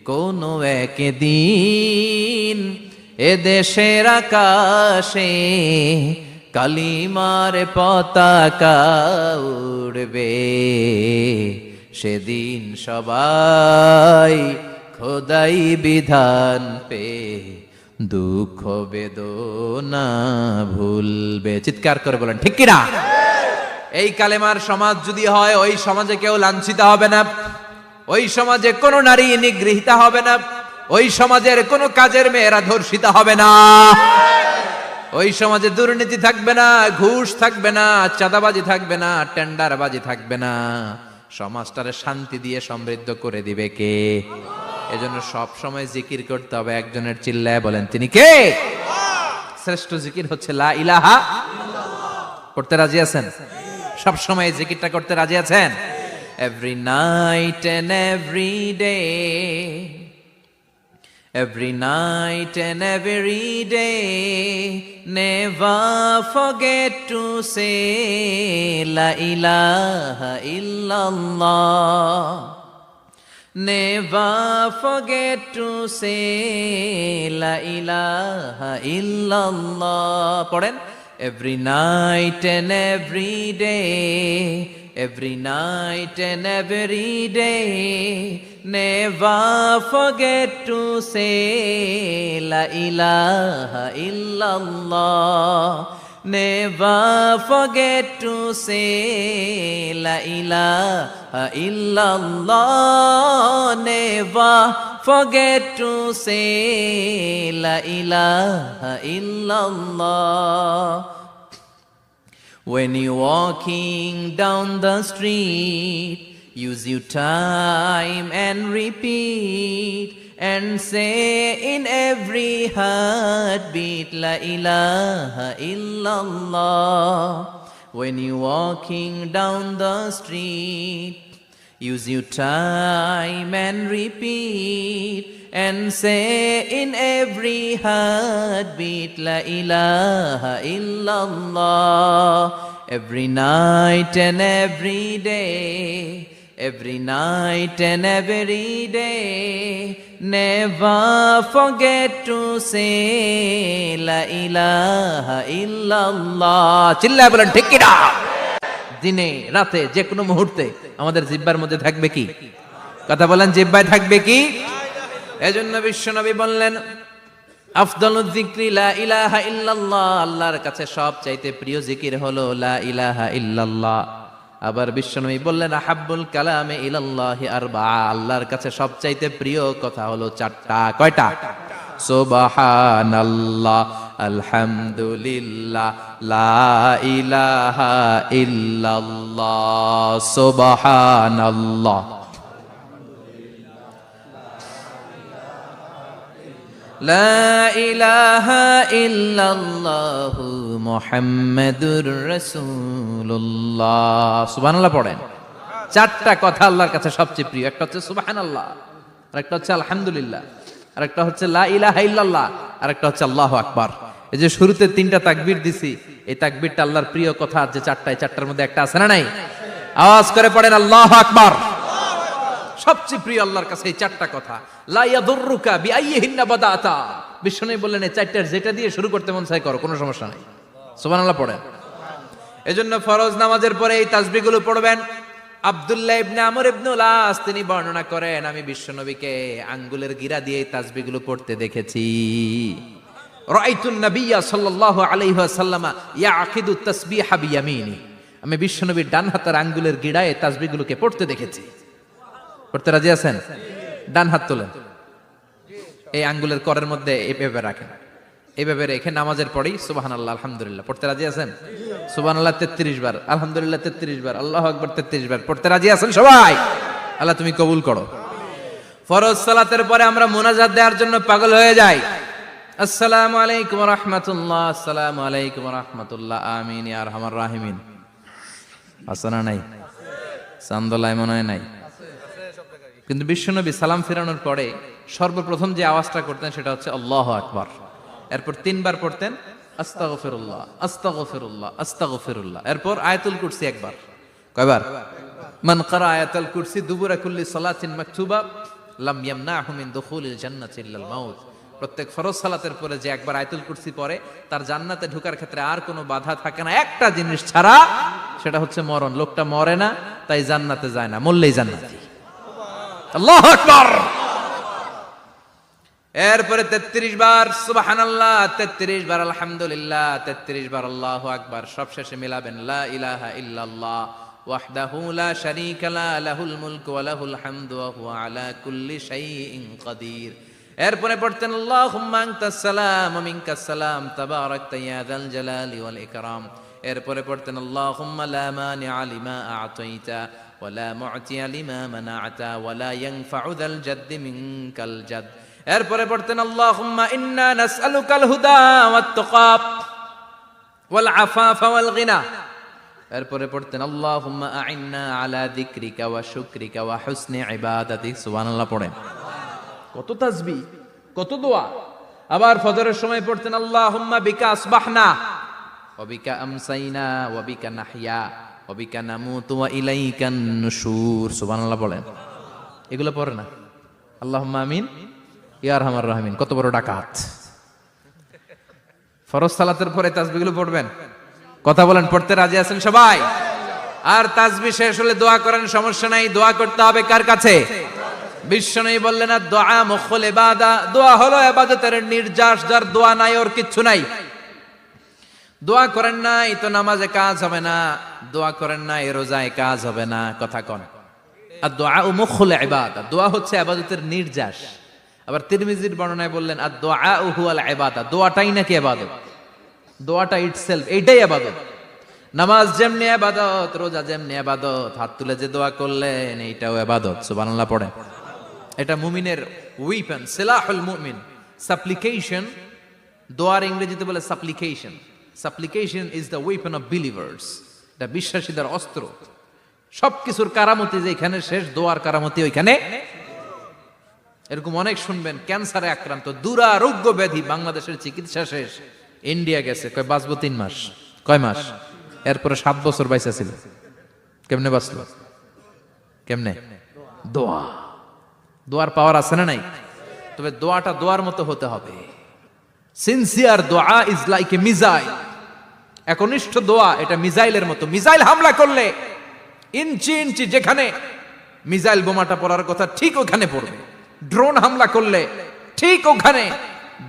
[SPEAKER 1] কোনো একদিন, এ দেশের আকাশে কালিমার পতাকা উড়বে, সেদিন সবাই খোদাই বিধান পে দুঃখ বেদনা ভুলবে। চিৎকার করে বলেন ঠিক কিনা? এই কালেমার সমাজ যদি হয়, ওই সমাজে কেউ লাঞ্ছিত হবে না, ওই সমাজে কোনো নারী নিগৃহীতা হবে না, ওই সমাজের কোনো কাজের মেয়েরা ধর্ষিত হবে না, ওই সমাজে দুর্নীতি থাকবে না, ঘুষ থাকবে না, চাঁদাবাজি থাকবে না, টেন্ডারবাজি থাকবে না। সমাজটারে শান্তি দিয়ে সমৃদ্ধ করে দিবে কে? এজন্য সব সময় জিকির করতে হবে একজনের, চিল্লায় বলেন তিনি কে? শ্রেষ্ঠ জিকির হচ্ছে লা ইলাহা ইল্লাল্লাহ। করতে রাজি আছেন? সব সময় জিকিরটা করতে রাজি আছেন? Every night and every day, every night and every day, never forget to say la ilaha illallah. Never forget to say la ilaha illallah. পড়েন, every night and every day, every night and every day, never forget to say la ilaha illallah. Never forget to say la ilaha illallah. Never forget to say la ilaha illallah. When you're walking down the street, use your time and repeat, and say in every heartbeat la ilaha illallah. When you're walking down the street, use your time and repeat, and say in every heartbeat la ilaha illallah. Every night and every day, every night and every day, never forget to say la ilaha illallah. চিল্লায় বলেন ঠিক কিনা? দিনে রাতে যে কোনো মুহূর্তে আমাদের জিহ্বার মধ্যে থাকবে কি? কথা বলেন, জিহ্বায় থাকবে কি? এজন্য বিশ্বনবী বললেন, আফদালুয যিকরি লা ইলাহা ইল্লাল্লাহ। আল্লাহর কাছে সবচাইতে প্রিয় জিকির হলো লা ইলাহা ইল্লাল্লাহ। আবার বিশ্বনবী বললেন, আহাব্বুল কালামে ইলাল্লাহি আরবাআ। আল্লাহর কাছে সবচাইতে প্রিয় কথা হলো চারটা। কয়টা? সুবহানাল্লাহ, আলহামদুলিল্লাহ, লা ইলাহা ইল্লাল্লাহ। সুবহানাল্লাহ, লা ইলাহা ইল্লাল্লাহু মুহাম্মাদুর রাসূলুল্লাহ। সুবহানাল্লাহ পড়েন। চারটা কথা আল্লাহর কাছে সবচেয়ে প্রিয়। একটা হচ্ছে সুবহানাল্লাহ, আরেকটা হচ্ছে আলহামদুলিল্লাহ, আরেকটা হচ্ছে লা ইলাহা ইল্লাল্লাহ, আরেকটা হচ্ছে আল্লাহু আকবার। এই যে শুরুতে তিনটা তাকবীর দিছি, এই তাকবীরটা আল্লাহর প্রিয় কথা যে চারটায়, চারটার মধ্যে একটা আছে না নাই? আওয়াজ করে পড়েন আল্লাহু আকবার। সবচেয়ে প্রিয় আল্লাহর কাছে এই চারটা কথা। লা ইয়াদুররুকা বিআইয়িহিন্না বাদাতা। বিশ্বনবী বললেন এই চারটার যেটা দিয়ে শুরু করতে মন চায় করো, কোনো সমস্যা নাই। সুবহানাল্লাহ পড়েন। এজন্য ফরজ নামাজের পরে এই তাসবিহগুলো পড়বেন। আব্দুল্লাহ ইবনে আমর ইবনে আস তিনি বর্ণনা করেন, আমি বিশ্বনবীকে আঙ্গুলের গিরা দিয়ে এই তাসবিহগুলো পড়তে দেখেছি। রাআইতুন নাবিয়্যা সাল্লাল্লাহু আলাইহি ওয়াসাল্লাম ইয়াকিদু তাসবিহা বিয়ামিনি। আমি বিশ্বনবীর ডান হাতের আঙ্গুলের গিরায় এই তাসবিহগুলোকে পড়তে দেখেছি। পড়তে রাজি আছেন? ডান হাত তোলেন, এই আঙ্গুলের করের মধ্যে এইভাবে রাখেন, এইভাবে রেখে নামাজের পরেই সুবহানাল্লাহ আলহামদুলিল্লাহ পড়তে রাজি আছেন? সুবহানাল্লাহ 33 বার, আলহামদুলিল্লাহ 33 বার, আল্লাহু আকবার 33 বার পড়তে রাজি আছেন সবাই? আল্লাহ তুমি কবুল করো। ফরজ সালাতের পরে আমরা মুনাজাত দেওয়ার জন্য পাগল হয়ে যাই। আসসালামু আলাইকুম ওয়া রাহমাতুল্লাহ, আসসালামু আলাইকুম ওয়া রাহমাতুল্লাহ, আমিন ইয়া আরহামার রাহিমিন। আসনা নাই? চান্দলায় মনে হয় নাই। কিন্তু বিশ্বনবী সালাম ফেরানোর পরে সর্বপ্রথম যে আওয়াজটা করতেন সেটা হচ্ছে আল্লাহু আকবার। এরপর 3 বার পড়তেন আস্তাগফিরুল্লাহ, আস্তাগফিরুল্লাহ, আস্তাগফিরুল্লাহ। এরপর আয়াতুল কুরসি একবার। কয়বার? মান ক্বারা আয়াতুল কুরসি দুবুরা কুল্লি সালাতিন মাকতুবা লাম ইয়ামনাহু মিন দুখুলিল জান্নাতি ইল্লাল মাউত। প্রত্যেক ফরজ সালাতের পরে যে একবার আয়াতুল কুরসি পড়ে তার জান্নাতে ঢোকার ক্ষেত্রে আর কোনো বাধা থাকে না, একটা জিনিস ছাড়া, সেটা হচ্ছে মরণ। লোকটা মরে না তাই জান্নাতে যায় না, মরলেই জান্নাতি। আল্লাহু আকবার। এরপরে 33 বার সুবহানাল্লাহ, 33 বার আলহামদুলিল্লাহ, 33 বার আল্লাহু আকবার। সবশেষে মিলাবেন লা ইলাহা ইল্লাল্লাহ ওয়াহদাহু লা শারীকা লা লাহুল মুলকু ওয়া লাহুল হামদু ওয়া হুয়া আলা কুল্লি শাইইন কাদির। এরপরে পড়তেন আল্লাহুম্মা আনতাস সালাম ওয়া মিনকাস সালাম তাবারাকতা ইয়া যাল জালালি ওয়াল ইকরাম। এরপরে পড়তেন আল্লাহুম্মা লা মানিআ লিমা আ'তাইতা ওয়া লা মু'তিয়া লিমা মানা'তা ওয়া লা ইয়ানফা'ু যাল জাদ্দি মিনকাল জাদ। এরপরে পড়তেন আল্লাহুম্মা ইন্না নাসআলুকাল হুদা ওয়াত তুকা ওয়াল আফাফা ওয়াল গিনা। এরপরে পড়তেন আল্লাহুম্মা আ'ইন্না আলা যিকরিকা ওয়া শুকরিকা ওয়া হুসনি ইবাদাতিক। সুবহানাল্লাহ পড়েন। কত তাসবিহ, কত দোয়া। আবার ফজরের সময় পড়তেন আল্লাহুম্মা বিকা আসবাহনা ওয়া বিকা আমসাইনা ওয়া বিকা নাহইয়া ওয়া বিকা নামুতু ওয়া ইলাইকান নুশুর। সুবহানাল্লাহ বলেন। এগুলো পড়ে না? আল্লাহুম্মা আমিন ইয়া আরহামার রাহিমিন। কত বড় ডাকাত। ফরজ সালাতের পরে তাসবিহগুলো পড়বেন? কথা বলেন, পড়তে রাজি আছেন সবাই? আর তাসবিহ শেষ হলে দোয়া করেন, সমস্যা নাই। দোয়া করতে হবে কার কাছে? বিশ্বনবী বললেন না, দোয়া মুখুল ইবাদা। দোয়া হলো ইবাদতের নির্যাস। যার দোয়া নাই ওর কিচ্ছু নাই। দোয়া করেন নাই তো নামাজে কাজ হবে না, দোয়া করেন নাই রোজায় কাজ হবে না। কথা কন। আর দোয়া মুখুল ইবাদা, দোয়া হচ্ছে ইবাদতের নির্যাস। আবার তিরমিজির বর্ণনায় বললেন আর দোয়া হুয়াল ইবাদা, দোয়াটাই নাকি ইবাদত। দোয়াটা ইটসেলফ, এইটাই ইবাদত। নামাজ যেমনি ইবাদত, রোজা যেমনি ইবাদত, হাত তুলে যে দোয়া করলেন এইটাও ইবাদত। সুবহানাল্লাহ পড়েন। এটা মুমিনের উইপন, সিলাহুল মুমিন। সাপ্লিকেশন, দোয়ার ইংরেজিতে বলে সাপ্লিকেশন। সাপ্লিকেশন is the weapon of believers. এটা বিশ্বাসীদের অস্ত্র। সবকিছুর কারামতি যেখানে শেষ, দোয়ার কারামতি ওইখানে। এরকম অনেক শুনবেন, ক্যান্সারে আক্রান্ত, দুরারোগ্য ব্যাধি, বাংলাদেশের চিকিৎসা শেষ, ইন্ডিয়া গেছে, কয় বাঁচবো 3 মাস। কয় মাস? এরপরে 7 বছর বাইসা ছিল। কেমনে বাঁচলো? কেমনে? দোয়া। দোয়ার পাওয়ার আছে না নাই? তবে দোয়াটা দোয়ার মতো হতে হবে। সিনসিয়ার দোয়া ইজ লাইক এ মিসাইল। একনিষ্ঠ দোয়া এটা মিসাইলের মতো। মিসাইল হামলা করলে ইঞ্চি ইঞ্চি যেখানে মিসাইল বোমাটা পড়ার কথা ঠিক ওখানে পড়বে। ড্রোন হামলা করলে ঠিক ওখানে,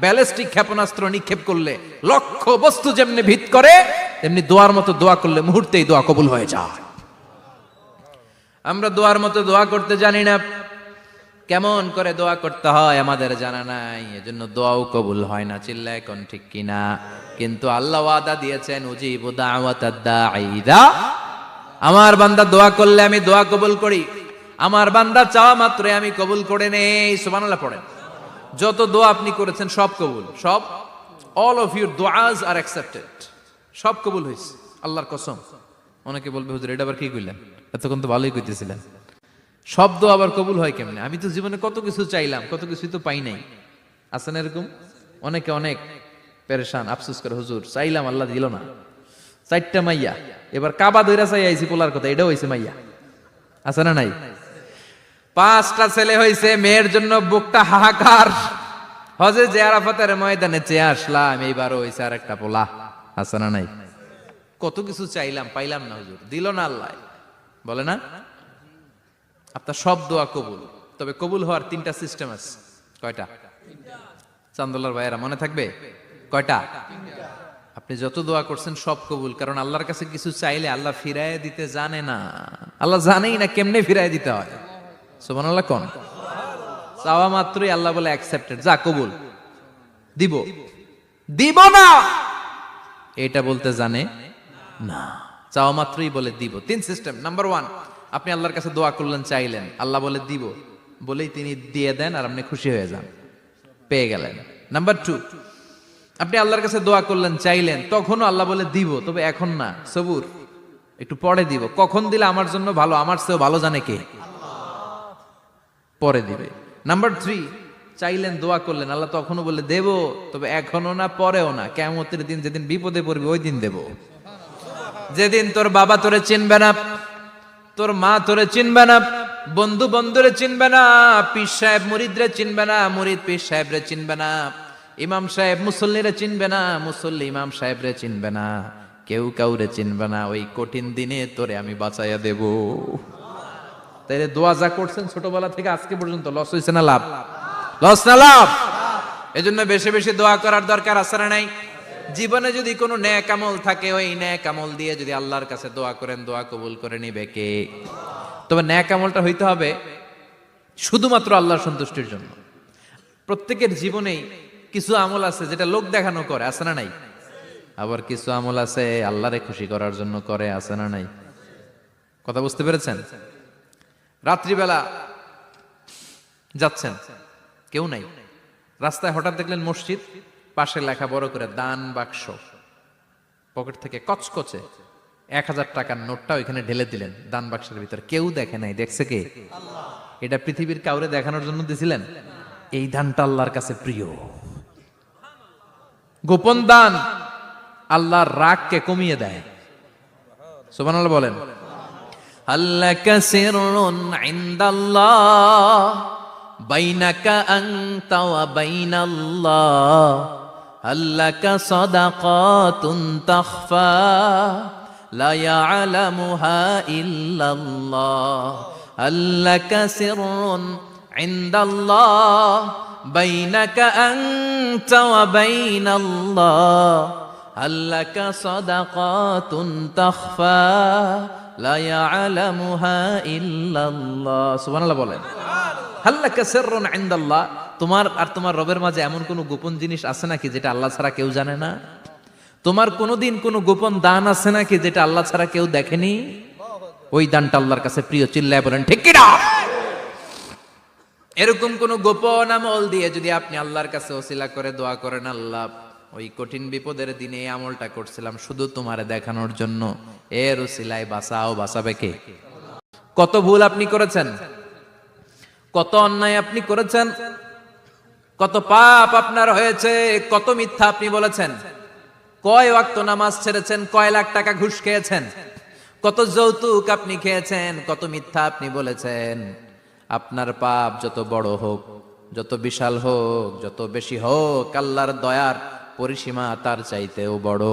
[SPEAKER 1] ব্যালিস্টিক ক্ষেপণাস্ত্র নিক্ষেপ করলে লক্ষ্য বস্তু যেমনি ভিত করে, তেমনি দোয়ার মতো দোয়া করলে মুহূর্তেই দোয়া কবুল হয়ে যায়। আমরা দোয়ার মতো দোয়া করতে জানি না। কেমন করে দোয়া করতে হয় আমাদের জানা নাই, এজন্য দোয়াও কবুল হয় না। চিল্লায় কোন ঠিক কিনা? কিন্তু আল্লাহ ওয়াদা দিয়েছেন, উজিবু দাওয়াতাদ দাঈ ইযা। আমার বান্দা দোয়া করলে আমি দোয়া কবুল করি। আমার বান্দা চাওয়া মাত্রই আমি কবুল করে নেই। সুবহানাল্লাহ পড়েন। যত দোয়া আপনি করেছেন সব কবুল, সব। অল অফ ইউর দুআস আর অ্যাকসেপ্টেড। সব কবুল হয়েছে আল্লাহর কসম। অনেকে বলবে হুজুর এটা আবার কি কইলেন? এতক্ষণ তো ভালোই কইতেছিলেন। সব দোয়া আবার কবুল হয় কেমনে? আমি তো জীবনে কত কিছু চাইলাম, কত কিছুই তো পাই নাই। আছে না এরকম? অনেকে অনেক পেরেশান, আফসোস করে, হুজুর চাইলাম আল্লাহ দিল না। 4টা মাইয়া, এবার কাবা ধইরা চাই আইছি পোলার কথা, এটাও হইছে মাইয়া। আছে না নাই? 5টা ছেলে হইছে, মেয়ের জন্য বুকটা হাহাকার। হজে যে আরাফাতের ময়দানে চেয়ে আসলাম, এইবারও হইছে আর একটা পোলা। আছে না নাই? কত কিছু চাইলাম, পাইলাম না, হুজুর দিল না আল্লাহ। বলে না? আপনার সব দোয়া কবুল। তবে কবুল হওয়ার 3টা সিস্টেম আছে। কয়টা? চান্দোলার ভাইয়েরা মনে থাকবে? কয়টা? আপনি যত দোয়া করছেন সব কবুল। কারণ আল্লাহর কাছে কিছু চাইলে আল্লাহ ফিরায় দিতে জানে না। আল্লাহ জানেই না কেমনে ফিরায় দিতে হয়। সুবহানাল্লাহ কোন? চাওয়া মাত্রই আল্লাহ বলে অ্যাকসেপ্টেড, যা কবুল, দিব। দিব না এটা বলতে জানে না, চাওয়া মাত্রই বলে দিব। 3 সিস্টেম। নাম্বার 1, আপনি আল্লাহর কাছে দোয়া করলেন, চাইলেন, আল্লাহ বলে দিব, বলেই তিনি দিয়ে দেন আর আপনি খুশি হয়ে যান, পেয়ে গেলেন। নাম্বার 2, আপনি আল্লাহর কাছে দোয়া করলেন, চাইলেন, তখনও আল্লাহ বলে দিব, তবে এখন না, সবুর, একটু পরে দিব। কখন দিলে আমার জন্য ভালো, আমার চেয়েও ভালো জানে কে? পরে দিবে। নাম্বার 3, চাইলেন, দোয়া করলেন, আল্লাহ তখনও বলে দেব, তবে এখনো না, পরেও না, কিয়ামতের দিন যেদিন বিপদে পড়বি ওই দিন দেব। যেদিন তোর বাবা তোরে চিনবে না, তোর মা তোরে চিনবে না, বন্ধু বন্ধুরে চিনবে না, পীর সাহেব মুরিদরে চিনবে না, মুরিদ পীর সাহেবরে চিনবে না, ইমাম সাহেব মুসল্লিরে চিনবে না, মুসল্লি ইমাম সাহেবরে চিনবে না, কেউ কাউরে চিনবে না। ওই কঠিন দিনে তোরে আমি বাঁচাইয়া দেব। তাই দোয়া যা করছেন ছোটবেলা থেকে আজকে পর্যন্ত লস হয়েছে না লাভ? লস না লাভ? এজন্য বেশি বেশি দোয়া করার দরকার আছে না নাই? জীবনে যদি কোনো নেক আমল থাকে, ওই নেক আমল দিয়ে যদি আল্লাহর কাছে দোয়া করেন, দোয়া কবুল করে নিবে কে? তবে নেক আমলটা হইতে হবে শুধুমাত্র আল্লাহর সন্তুষ্টির জন্য। প্রত্যেকের জীবনেই কিছু আমল আছে যেটা লোক দেখানো করে, আছে না নাই? আবার কিছু আমল আছে আল্লাহরে খুশি করার জন্য করে, আছে না নাই? কথা বুঝতে পেরেছেন? রাত্রিবেলা যাচ্ছেন, কেউ নাই, রাস্তায় হঠাৎ দেখলেন মসজিদ, পাশে লেখা বড় করে দান বাক্স, পকেট থেকে কচকচে 1000 টাকার নোটটা ওইখানে ঢেলে দিলেন দান বাক্সের ভিতর। কেউ দেখে নাই, দেখছে কে? এটা পৃথিবীর কাউরে দেখানোর জন্য দিছিলেন? এই দানটা আল্লাহর কাছে প্রিয়। গোপন দান আল্লাহর রাগকে কমিয়ে দেয়। সুবহানাল্লাহ বলেন। আল্লাকা সিররুন ইনদাল্লাহ বাইনাকা আনতা ওয়া বাইনাল্লাহ, আল্লাকা সাদাকাতুন তাখফা লা ইয়ালামুহা ইল্লাল্লাহ, আল্লাকা সিররুন ইনদাল্লাহ বাইনাকা আনতা ওয়া বাইনাল্লাহ, আল্লাকা সাদাকাতুন তাখফা লা ইয়ালামুহা ইল্লাল্লাহ। সুবহানাল্লাহ বলেন। আল্লাকা সিররুন ইনদাল্লাহ, তোমার আর তোমার রবের মাঝে এমন কোন গোপন জিনিস আছে নাকি যেটা আল্লাহ ছাড়া কেউ জানে না? তোমার কোনোদিন কোনো গোপন দান আছে নাকি যেটা আল্লাহ ছাড়া কেউ দেখেনি? ওই দানটা আল্লাহর কাছে প্রিয়। চিল্লায় বলেন ঠিক কি না? এরকম কোন গোপন আমল দিয়ে যদি আপনি আল্লাহর কাছে ওসিলা করে দোয়া করেন, আল্লাহ ওই কঠিন বিপদের দিনে এই আমলটা করছিলাম শুধু তোমারে দেখানোর জন্য, এর ওসিলায় বাঁচাও, বাঁচাবে কে? কত ভুল আপনি করেছেন, কত অন্যায় আপনি করেছেন, কত পাপ আপনার হয়েছে, কত মিথ্যা আপনি বলেছেন, কয় ওয়াক্ত নামাজ ছেড়েছেন, কয় লাখ টাকা ঘুষ খেয়েছেন, কত যৌতুক আপনি খেয়েছেন, কত মিথ্যা আপনি বলেছেন। আপনার পাপ যত বড় হোক, যত বিশাল হোক, যত বেশি হোক, আল্লাহর দয়ার পরিসীমা তার চাইতেও বড়।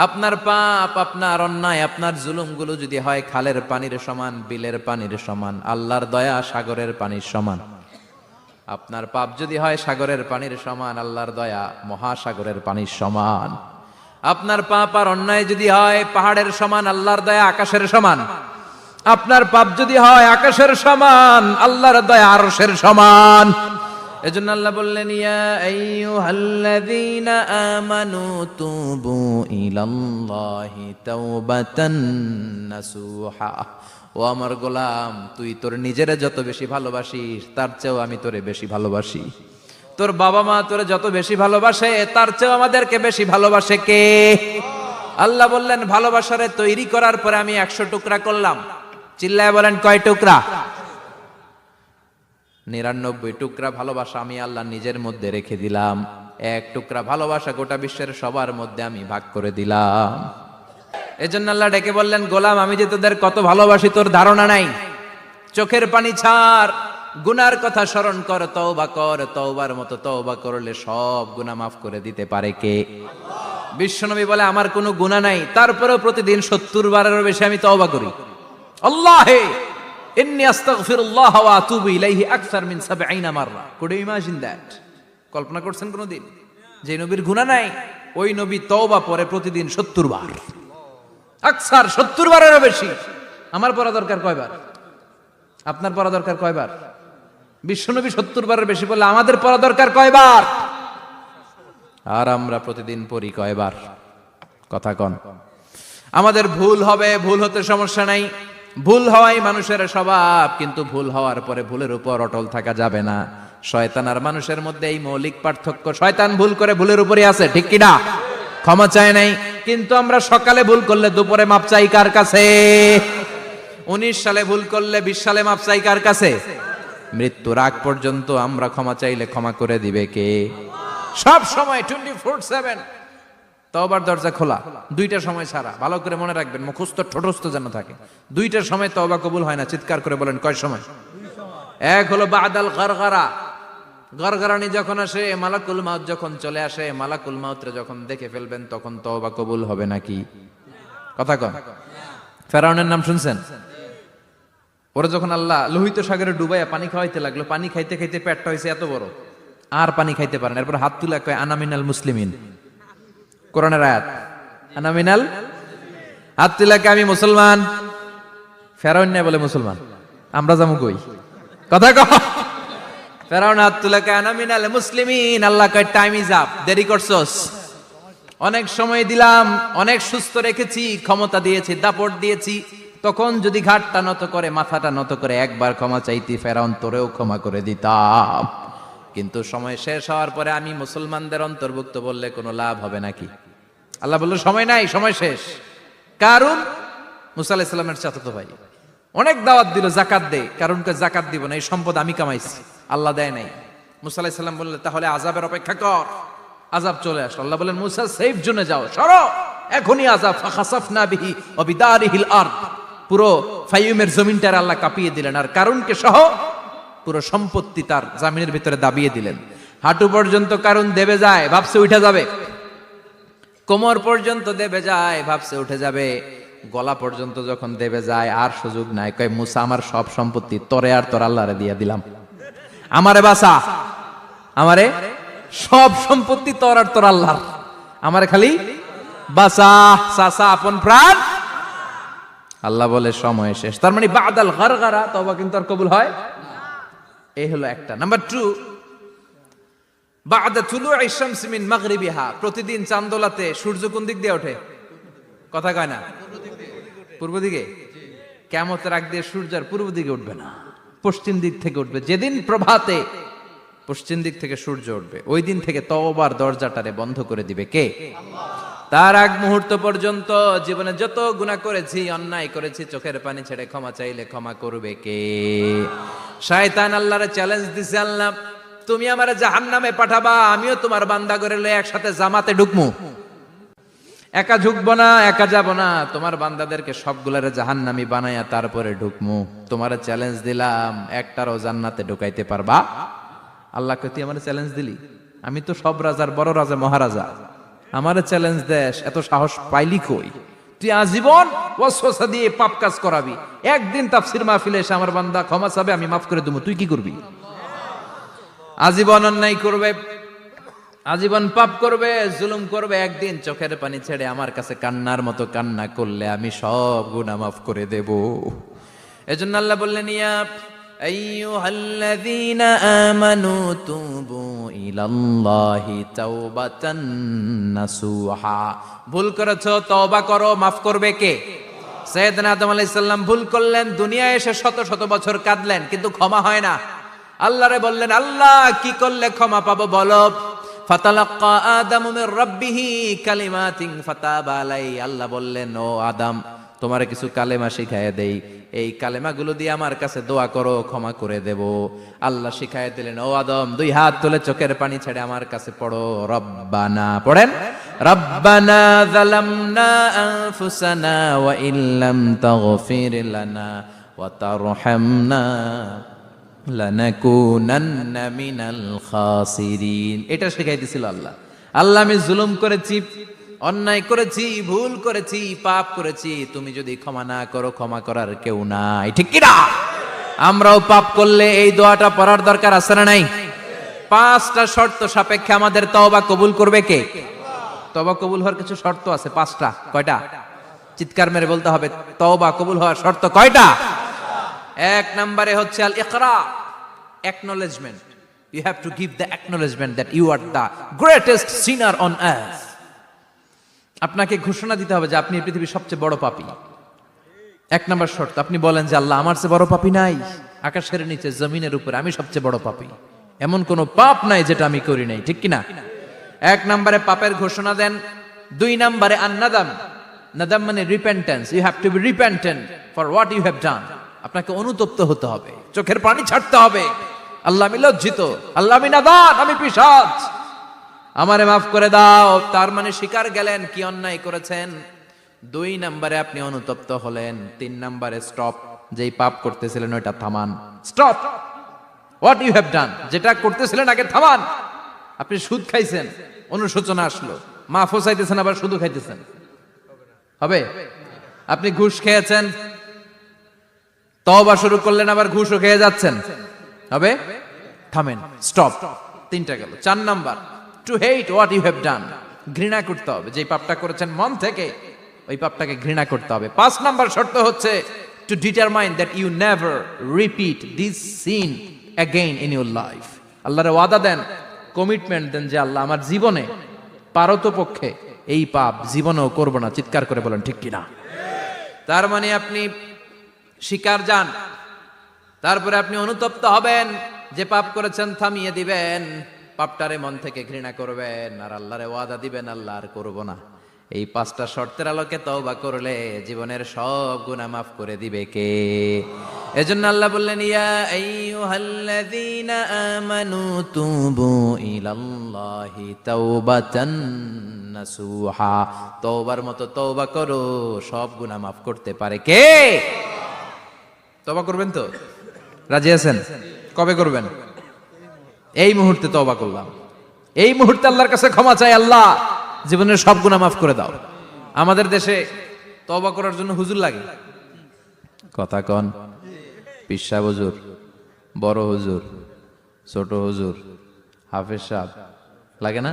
[SPEAKER 1] আপনার পাপ, আপনার অন্যায়, আপনার জুলুমগুলো যদি হয় খালের পানির সমান, বিলের পানির সমান, আল্লাহর দয়া সাগরের পানির সমান। আপনার পাপ যদি হয় সাগরের পানির সমান, আল্লাহর দয়া মহাসাগরের পানির সমান। আপনার পাপ আর অন্যায় যদি হয় পাহাড়ের সমান, আল্লাহর দয়া আকাশের সমান। আপনার পাপ যদি হয় আকাশের সমান, আল্লাহর দয়া আরশের সমান। এজন্য আল্লাহ বললেন, ইয়া আইয়ুহাল্লাযীনা আমানু তুবু ইলাল্লাহি তাওবাতান নাসুহা। ও আমার গোলাম, তুই তোর নিজেরে যত বেশি ভালোবাসিস তার চেয়েও আমি তোরে বেশি ভালোবাসি। তোর বাবা মা তোরে যত বেশি ভালোবাসে তার চেয়েও আমাদেরকে বেশি ভালোবাসে কে? আল্লাহ বললেন, ভালোবাসারে তৈরি করার পরে আমি 100 টুকরা করলাম। চিল্লায় বলেন কয় টুকরা? 99 টুকরা ভালোবাসা আমি আল্লাহ নিজের মধ্যে রেখে দিলাম। 1 টুকরা ভালোবাসা গোটা বিশ্বের সবার মধ্যে আমি ভাগ করে দিলাম। এজন্য আল্লাহ ডেকে বললেন, গোলাম আমি যে তোদের কত ভালোবাসি তোর ধারণা নাই। চোখের পানি ছাড়, গুনার কথা স্মরণ কর, তওবা কর। তওবার মতো তওবা করলে সব গুনাহ মাফ করে দিতে পারে কে? বিশ্বনবী বলে, আমার কোনো গুনাহ নাই, তারপরেও প্রতিদিন 70 বারেরও বেশি আমি তওবা করি। আল্লাহে ইন্নী আস্তাগফিরুল্লাহ ওয়া আতুবু ইলাইহি আকসার মিন 70 মাররা। Could you imagine that? কল্পনা করছেন কোনদিন যে নবীর গুনাহ নাই, ওই নবী তওবা পড়ে প্রতিদিন 70 বার, আকসার 70 বারেরও বেশি। আমার পড়া দরকার কয়বার? আপনার পড়া দরকার কয়বার? বিশ্বনবী 70 বারের বেশি বললে আমাদের পড়া দরকার কয়বার? আর আমরা প্রতিদিন পড়ি কয়বার? কথা কন। আমাদের ভুল হবে, ভুল হতে সমস্যা নাই, ভুল হওয়াই মানুষের স্বভাব, কিন্তু ভুল হওয়ার পরে ভুলের উপর অটল থাকা যাবে না। শয়তান আর মানুষের মধ্যে এই মৌলিক পার্থক্য। শয়তান ভুল করে ভুলের উপরই আছে, ঠিক কি না? ক্ষমা চায় নাই, কিন্তু আমরা সকালে ভুল করলে দুপুরে মাপ চাই কার কাছে? 19 সালে ভুল করলে 20 সালে মাপ চাই কার কাছে? মৃত্যুর আগ পর্যন্ত আমরা ক্ষমা চাইলে ক্ষমা করে দিবে কে? সব সময় 24/7 তওবার দরজা খোলা, দুইটার সময় ছাড়া। ভালো করে মনে রাখবেন, মুখস্থ ঠোঁটস্থ যেন থাকে। দুইটার সময় তওবা কবুল হয় না। চিৎকার করে বলেন কয় সময়? এক হলো বাদাল গারগারা, গরগরানি যখন আসে, মালাকুল মাউত যখন চলে আসে, মালাকুল মাউতরে যখন দেখে ফেলবেন তখন তওবা কবুল হবে নাকি? কথা কন। ফেরাউনের নাম শুনছেন? ওরা যখন আল্লাহ লোহিত সাগরে ডুবাইয়া পানি খাওয়াইতে লাগলো, পানি খাইতে খাইতে পেটটা হয়েছে এত বড়, আর পানি খাইতে পারেন। এরপর হাত তুলে কয় আনা মিনাল মুসলিমিন, কোরআনের আয়াত, আনা মিনাল, হাত তুলে কয় আমি মুসলমান। ফেরাউন না বলে মুসলমান, আমরা যাবো কই? কথা কয়। ফেরাউন হাত তুলে কয় আনা মিনাল মুসলিমিন। আল্লাহ কয় টাইম ইজ আপ, দেরি করছস, অনেক সময় দিলাম, অনেক সুস্থ রেখেছি, ক্ষমতা দিয়েছি, দাপট দিয়েছি, তখন যদি ঘাটটা নত করে, মাথাটা নত করে একবার ক্ষমা চাইতি, ফেরাউন তোরেও ক্ষমা করে দিতাম। কিন্তু সময় শেষ হওয়ার পরে আমি মুসলমানদের অন্তর্ভুক্ত বললে কোনো লাভ হবে নাকি? আল্লাহ বলল সময় নাই, সময় শেষ। কারণ মুসা আলাইহিস সালামের চাচাতো ভাই অনেক দাওয়াত দিল, জাকাত দে। কারণকে জাকাত দিব না, এই সম্পদ আমি কামাইছি, আল্লাহ দেয় নাই। মুসা আলাইহিস সালাম বললেন তাহলে আযাবের অপেক্ষা কর। আযাব চলে আসলো। আল্লাহ বলেন মুসা সেফ জোনে যাও, সরো, এখনই আযাব। ফাখাসাফনা বিহি ওয়া বিদারিহিল আরদ, পুরো ফাইয়ুমের জমিনটার আল্লাহ কাঁপিয়ে দিলেন, আর কারুনকে সহ পুরো সম্পত্তি তার জামিনের ভিতরে দাবিয়ে দিলেন। হাঁটু পর্যন্ত কারুন দেবে যায়, ভাবছে উঠে যাবে। কোমর পর্যন্ত দেবে যায়, ভাবছে উঠে যাবে। গলা পর্যন্ত যখন দেবে যায় আর সুযোগ নাই। কয় মুসা আমার সব সম্পত্তি তোরে আর তোর আল্লাহরে দিয়ে দিলাম, আমারে বাঁচা, আমারে সব সম্পত্তি তোর আর তোর আল্লাহর, আমারে খালি বাঁচা, চাচা আপন প্রাণ। আল্লাহ বলে সময় শেষ। তার মানে বাদাল গারগারা তওবা কিন্তু আর কবুল হয়। এই হলো একটা। নাম্বার 2, বাদা তুলুই শামস মিন মাগরিবিহা, প্রতিদিন চাঁদোলাতে সূর্য কোন দিক দিয়ে ওঠে? কথা কয় না? পূর্ব দিকে। কিয়ামতের আগ দিয়ে সূর্য আর পূর্ব দিকে উঠবে না, পশ্চিম দিক থেকে উঠবে। যেদিন প্রভাতে পশ্চিম দিক থেকে সূর্য উঠবে, ওই দিন থেকে তওবার দরজাটারে বন্ধ করে দিবে কে? তার আগ মুহূর্ত পর্যন্ত জীবনে যত গুনাহ করেছি, অন্যায় করেছি, চোখের পানি ছেড়ে ক্ষমা চাইলে ক্ষমা করবে কে? শয়তান আল্লাহরে চ্যালেঞ্জ দিছে, আল্লাহ তুমি আমারে জাহান্নামে পাঠাবা, আমিও তোমার বান্দা করে লয়ে একসাথে জামাতে ঢুকমু, একা ঢুকবো না, একা যাব না, তোমার বান্দাদেরকে সবগুলারে জাহান্নামী বানায়া তারপরে ঢুকমু। তোমারে চ্যালেঞ্জ দিলাম, একটারও জান্নাতে ঢুকাইতে পারবা? আল্লাহ কই তুই আমারে চ্যালেঞ্জ দিলি? আমি তো সব রাজার বড় রাজা, মহারাজা, আমারে চ্যালেঞ্জ দেশ, এত সাহস পাইলি কই? তুই আজীবন ওয়াসওয়াসা দিয়ে পাপ কাজ করাবি, একদিন তাফসীর মাহফিলে এসে আমার বান্দা ক্ষমা চাবে, আমি মাফ করে দেবো, তুই কি করবি? আজীবন অন্যায় করবে, আজীবন পাপ করবে, জুলুম করবে, একদিন চোখের পানি ছেড়ে আমার কাছে কান্নার মতো কান্না করলে আমি সব গুনাহ মাফ করে দেব। এজন্য আল্লাহ বললেন ইয়া আইয়ুহাল্লাযীনা আমানু তুবু ইলাল্লাহি তাওবাতান নাসুহা। ভুল করেছো, তওবা করো, মাফ করবে কে? সাইয়েদনা আদম আলাইহিস সালাম ভুল করলেন, দুনিয়ায় এসে শত শত বছর কাঁদলেন, কিন্তু ক্ষমা হয় না। আল্লাহরে বললেন আল্লাহ কি করলে ক্ষমা পাবো বলো? ফাতালাক্কা আদামু মির রাব্বিহি কালিমাতিন ফাতাবা আলাইহি। আল্লাহ বললেন ও আদম তোমারে কিছু কালেমা শিখায় দেই, এই কালেমাগুলো দিয়ে আমার কাছে দোয়া করো, ক্ষমা করে দেব। আল্লাহ শিখায় দিলেন ও আদম দুই হাত তুলে চোখের পানি ছেড়ে আমার কাছে পড়ো রব্বানা, পড়েন রব্বানা যালামনা আনফুসানা ওয়া ইল্লাম তাগফির লানা ওয়া তারহামনা লানাকুনান্না মিনাল খাসিরিন। এটা শিখাই দিয়েছিল আল্লাহ। আল্লাহ আমি জুলুম করেছি, অন্যায় করেছি, ভুল করেছি, পাপ করেছি, তুমি যদি ক্ষমা না করো ক্ষমা করার কেউ নাই, ঠিক কি না? আমরাও পাপ করলে এই দোয়াটা পড়ার দরকার আছে না নাই? 5টা শর্ত সাপেক্ষে আমাদের তওবা কবুল করবে কে? তওবা কবুল হওয়ার কিছু শর্ত আছে 5টা। কয়টা? চিৎকার মেরে বলতে হবে, তওবা কবুল হওয়ার শর্ত কয়টা? 1 নম্বরে হচ্ছে আল ইকরা, acknowledgement. You have to give the acknowledgement that you are the greatest sinner on earth. আপনাকে ঘোষণা দিতে হবে যে আপনি এই পৃথিবীর সবচেয়ে বড় পাপী। 1 নম্বর শর্ত, আপনি বলেন যে আল্লাহ আমার চেয়ে বড় পাপী নাই, আকাশের নিচে জমিনের উপরে আমি সবচেয়ে বড় পাপী, এমন কোনো পাপ নাই যেটা আমি করি নাই, ঠিক কি না? 1 নম্বরে পাপের ঘোষণা দেন। 2 নম্বরে আন-নাদাম, নাদাম মানে repentance. You have to be repentant for what you have done. আপনাকে অনুতপ্ত হতে হবে, চোখের পানি ছাড়তে হবে, আল্লাহ আমি লজ্জিত, আল্লাহ আমি নাদান, আমি পিশাচ, আমারে মাফ করে দাও। তার মানে স্বীকার গেলেন কি অন্যায় করেছেন। 2 নম্বরে আপনি অনুতপ্ত হলেন। 3 নম্বরে স্টপ, যেই পাপ করতেছিলেন ওইটা থামান। Stop what you have done, যেটা করতেছিলেন আগে থামান। আপনি সুদ খাইছেন, অনুশোচনা আসলো, মাফও চাইতেছেন আবার সুদও খাইতেছেন, হবে? আপনি ঘুষ খেয়েছেন, তওবা শুরু করলেন, আবার ঘুষও খেয়ে যাচ্ছেন, হবে? থামেন, স্টপ। 3টা গেল। 4 নাম্বার, to hate what you have done, ঘৃণা করতে হবে। যে পাপটা করেছেন মন থেকে, ওই পাপটাকে ঘৃণা করতে হবে। 5 নাম্বার শর্ত হচ্ছে to determine that you never repeat this sin again in your life. আল্লাহরে ওয়াদা দেন, কমিটমেন্ট দেন যে আল্লাহ আমার জীবনে পারতপক্ষে এই পাপ জীবনেও করব না। চিৎকার করে বলেন ঠিক কিনা? তার মানে আপনি স্বীকার যান, তারপরে আপনি অনুতপ্ত হবেন, যে পাপ করেছেন থামিয়ে দিবেন, পাপটারে মন থেকে ঘৃণা করবেন, আর আল্লাহরে ওয়াদা দিবেন আল্লাহ আর করব না। এই 5টা শর্তের আলোকে তওবা করলে জীবনের সব গুনাহ মাফ করে দিবে কে? এজন্য আল্লাহ বললেন, ইয়া আইয়ুহাল্লাযীনা আমানু তুবু ইলাল্লাহি তাওবাতান নাসুহা। তওবার মতো তওবা করো, সব গুনাহ মাফ করতে পারে কে? তওবা করবেন তো? রাজি আছেন? কবে করবেন? এই মুহূর্তে তওবা করলাম, এই মুহূর্তে আল্লাহর কাছে ক্ষমা চাই, আল্লাহ জীবনের সব গুনাহ মাফ করে দাও। আমাদের দেশে তওবা করার জন্য হুজুর লাগে, কথা কন? পীর সাহেব হুজুর, বড় হুজুর, ছোট হুজুর, হাফেজ সাহেব লাগে না?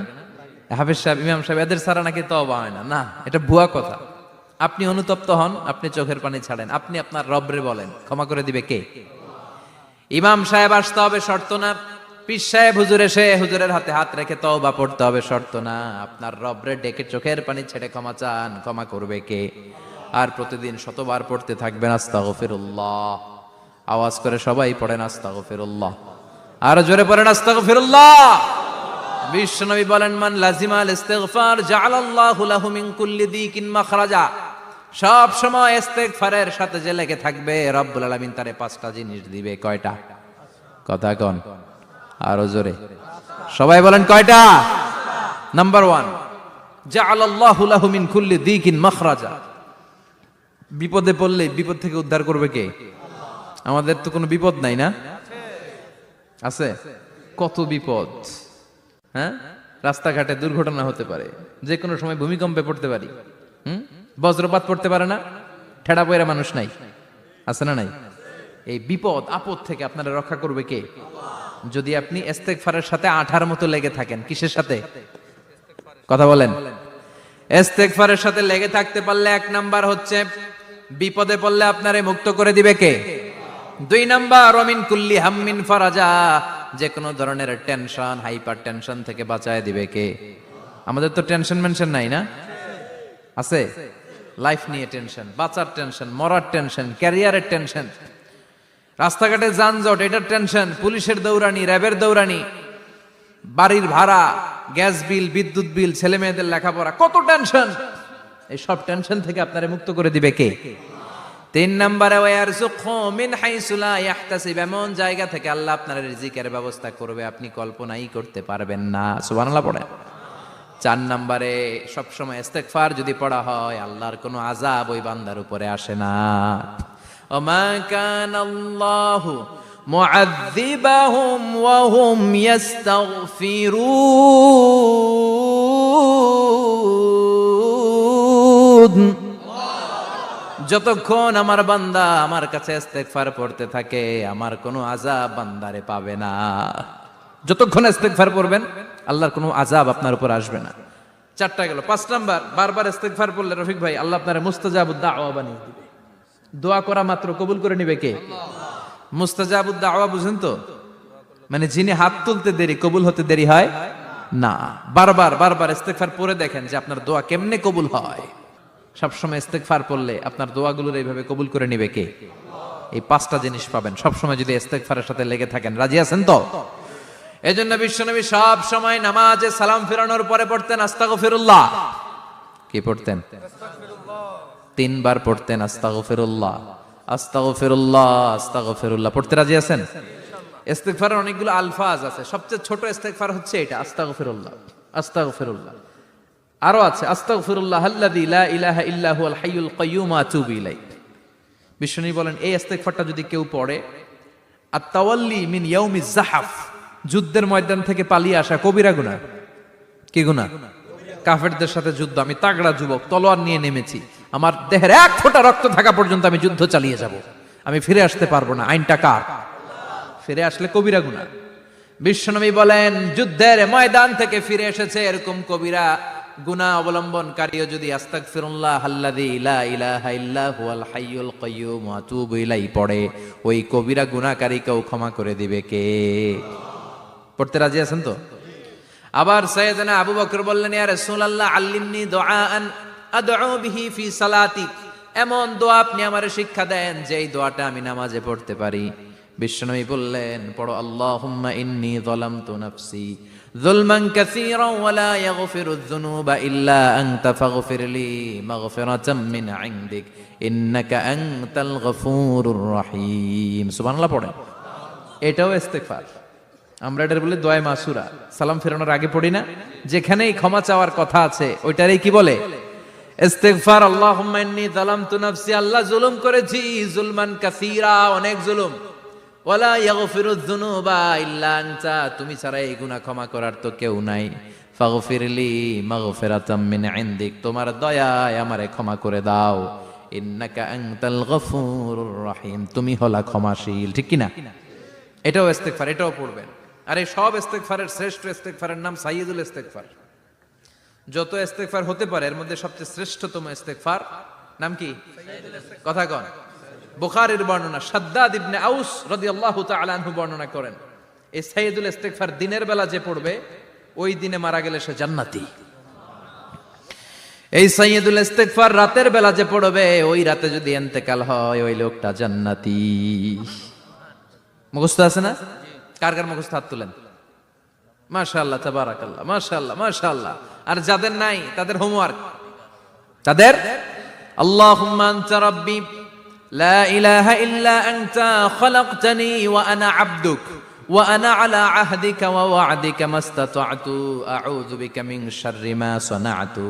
[SPEAKER 1] হাফেজ সাহেব, ইমাম সাহেব, এদের ছাড়া নাকি তওবা হয় না। না, এটা ভুয়া কথা। আপনি অনুতপ্ত হন, আপনি চোখের পানি ছাড়েন, আপনি আপনার রবরে বলেন, ক্ষমা করে দিবে কে? ইমাম সাহেব আসতে হবে শর্ত না, পীর সাহেব হুজুর এসে হুজুরের হাতে হাত রেখে তওবা পড়তে হবে শর্ত না। আপনার রবরে ডেকে চোখের পানি ছেড়ে ক্ষমা চান, ক্ষমা করবে কে? আর প্রতিদিন শতবার পড়তে থাকবেন আস্তাগফিরুল্লাহ। আওয়াজ করে সবাই পড়েন আস্তাগফিরুল্লাহ, আর জোরে পড়েন আস্তাগফিরুল্লাহ। বিশ্বনবী বলেন, মান লাজিমাল ইস্তিগফার জাআলাল্লাহু লাহু মিন কুল্লি দিকিন মাখরাজা। সব সময় ইস্তিগফারের সাথে যে লেগে থাকবে, রব্বুল আলামিন তারে 5টা জিনিস দিবে। কয়টা? কথা কন, আরো জোরে সবাই বলেন কয়টা? নাম্বার 1, জাআলাল্লাহু লাহু মিন কুল্লি দিকিন মাখরাজা। বিপদে পড়লে বিপদ থেকে উদ্ধার করবে কে? আমাদের তো কোনো বিপদ নাই না? আছে? কত বিপদ, হ্যাঁ? রাস্তাঘাটে দুর্ঘটনা হতে পারে, যে কোনো সময় ভূমিকম্পে পড়তে পারি, বজ্রপাত পড়তে পারে না, ঠেড়া পয়রা মানুষ নাই, আছে না নাই? এই বিপদ আপদ থেকে আপনারা রক্ষা করবে কে? যদি আপনি ইস্তেগফারের সাথে আঠার মতো লেগে থাকেন। কিসের সাথে? কথা বলেন। ইস্তেগফারের সাথে লেগে থাকতে পারলে 1 নাম্বার হচ্ছে বিপদে পড়লে আপনারে মুক্ত করে দিবে কে? 2 নাম্বার, ওমিন কুল্লি হাম্মিন ফারাজা। যে কোনো ধরনের টেনশন, হাইপার টেনশন থেকে বাঁচায় দিবে কে? আমাদের তো টেনশন মেনশন নাই না? আছে? লাইফ নিয়ে টেনশন, বাঁচার টেনশন, মরার টেনশন, ক্যারিয়ারের টেনশন, রাস্তাঘাটে যানজট, এটার টেনশন, পুলিশের দৌড়ানি, র্যাবের দৌড়ানি, বাড়ির ভাড়া, গ্যাস বিল, বিদ্যুৎ বিল, ছেলে মেয়েদের লেখাপড়া, কত টেনশন। এই সব টেনশন থেকে আপনারে মুক্ত করে দিবে কে? 3 নম্বরে, ওয়ারযুকহু মিন হাইসু লা ইয়াহতাসিব। এমন জায়গা থেকে আল্লাহ আপনার রিজিকের ব্যবস্থা করবে আপনি কল্পনাই করতে পারবেন না। সুবহানাল্লাহ পড়েন। 4 নম্বরে, সবসময় ইস্তেগফার যদি পড়া হয়, আল্লাহর কোনো আযাব ওই বান্দার উপরে আসে না। ওমা কানাল্লাহু মুআযযিবাহুম ওয়া হুম ইস্তাগফিরুন। যতক্ষণ আমার বান্দা আমার কাছে ইস্তেগফার পড়তে থাকে, আমার কোনো আযাব বান্দারে পাবে না। যতক্ষণ ইস্তেগফার পড়বেন, আল্লাহর কোনো আযাব আপনার উপর আসবে না। 4টা গেল। 5 নাম্বার, বারবার ইস্তেগফার পড়লে রফিক ভাই আল্লাহ আপনার মুস্তাজাবুদ দাওয়া বানিয়ে দিবে। দোয়া করা মাত্র কবুল করে নিবে কে? মুস্তাজাবুদ দাওয়া বুঝেন তো? মানে যিনি হাত তুলতে দেরি, কবুল হতে দেরি হয় না। বারবার বারবার ইস্তেগফার পড়ে দেখেন যে আপনার দোয়া কেমনে কবুল হয়। সবসময় ইস্তেগফার পড়লে আপনার দোয়াগুলোর এইভাবে কবুল করে নিবে কে? এই 5টা জিনিস পাবেন সবসময় যদি ইস্তেগফারের সাথে লেগে থাকেন। রাজি আছেন তো? এজন্য বিশ্বনবী সব সময় নামাজে সালাম ফিরানোর পরে পড়তেন আস্তাগফিরুল্লাহ। কি পড়তেন? 3 বার পড়তেন আস্তাগফিরুল্লাহ, আস্তাগফিরুল্লাহ, আস্তাগফিরুল্লাহ। পড়তে রাজি আছেন? ইস্তেগফারের অনেকগুলো আলফাজ আছে, সবচেয়ে ছোট ইস্তেগফার হচ্ছে এটা, আস্তাগফিরুল্লাহ। আস্তাগফিরুল্লাহ। আরো আছে আস্তাগফিরুল্লাহ আল্লাযী লা ইলাহা ইল্লা হুয়াল হাইয়ুল কাইয়্যুম ওয়া আতুবু ইলাইহি। বিশ্বনবী বলেন এই ইস্তেগফারটা যদি কেউ পড়ে, আত-তাওয়াল্লি মিন ইয়াউমিজ জাহাফ, যুদ্ধের ময়দান থেকে পালিয়ে আসা কবিরা গুনাহ। কি গুনাহ? কাফেরদের সাথে যুদ্ধ, আমি তাগড়া যুবক, তলোয়ার নিয়ে নেমেছি, আমার দেহের এক ফোঁটা রক্ত থাকা পর্যন্ত আমি যুদ্ধ চালিয়ে যাব, আমি ফিরে আসতে পারবো না, আইনটা কার? ফিরে আসলে কবিরা গুনাহ। বিশ্বনবী বলেন যুদ্ধের ময়দান থেকে ফিরে এসেছে এরকম কবিরা গুনাহ অবলম্বনকারীও যদি আস্তাগফিরুল্লাহ আল্লাযী লা ইলাহা ইল্লা হুয়াল হাইয়ুল কাইয়্যুম ওয়া আতুবু ইলাইহি পড়ে, ওই কবিরা গুনাহকারীকেও ক্ষমা করে দিবে কে? পড়তে রাজি আছেন তো? আবার সাইয়েদনা আবু বকর বললেন, ইয়া রাসূলুল্লাহ আল্লিমনি দুআআন আদউ বিহি ফি সালাতি, এমন দোয়া আপনি আমারে শিক্ষা দেন যে এই দোয়াটা আমি নামাজে পড়তে পারি। বিশ্বনবী বললেন পড়ো, আল্লাহুম্মা ইন্নী যালামতু নাফসি যুলমান কাসীরান ওয়া লা ইয়াগফিরুয যুনুবা ইল্লা আনতা ফাগফিরলি মাগফিরাতাম মিন ইনদিক ইন্নাকা আনতাল গফুরুর রহিম। সুবহানাল্লাহ পড়েন। এটাও ইস্তেগফার। আমরা এটার বলি দোয়া মাসুরা, সালাম ফেরানোর আগে পড়ি না? যেখানেই ক্ষমা চাওয়ার কথা আছে ওইটারই কি বলে? ইস্তেগফার। আল্লাহুম্মা ইন্নী যালামতু নাফসি, আল্লাহ জুলুম করেছি, যুলমান কাসীরা, অনেক জুলুম, ওয়ালা ইয়াগফিরুয যুনুবা ইল্লা আনতা, তুমি ছাড়া এই গুনাহ ক্ষমা করার তো কেউ নাই, ফাগফিরলি মাগফিরাতাম মিন ইনদিক, তোমার দয়ায় আমারে ক্ষমা করে দাও, ইন্নাকা আনতাল গফুরুর রহিম, তুমি হলা ক্ষমাশীল। ঠিক কি না? এটাও ইস্তেগফার, এটাও পড়বেন। আর এই সব ইস্তেগফারের শ্রেষ্ঠ ইস্তেগফারের নাম সাইয়্যিদুল ইস্তেগফার। যত ইস্তেগফার হতে পারে এর মধ্যে সবচেয়ে শ্রেষ্ঠতম ইস্তেগফার নাম কি? কথা কন। বুখারীর বর্ণনা, শাদ্দাদ ইবনে আউস রাদিয়াল্লাহু তাআলা আনহু বর্ণনা করেন, এই সাইয়্যিদুল ইস্তেগফার দিনের বেলা যে পড়বে ওই দিনে মারা গেলে সে জান্নাতি। এই সাইয়্যিদুল ইস্তেগফার রাতের বেলা যে পড়বে ওই রাতে যদি ইন্তেকাল হয় ওই লোকটা জান্নাতি। মুখস্থ আছে না? কার কার মুখস্থ হাত তুলেন। মাশাআল্লাহ, তাবারাকাল্লাহ, মাশাআল্লাহ, মাশাআল্লাহ। আর যাদের নাই তাদের হোমওয়ার্ক, তাদের আল্লাহুম্মা আনতা রাব্বি লা ইলাহা ইল্লা আনতা খালাকতানি ওয়া আনা আবদুক ওয়া আনা আলা আহদিকা ওয়া ওয়া'দিকা মাস্তাতা'তু আউযু বিকা মিন শাররি মা সানা'তু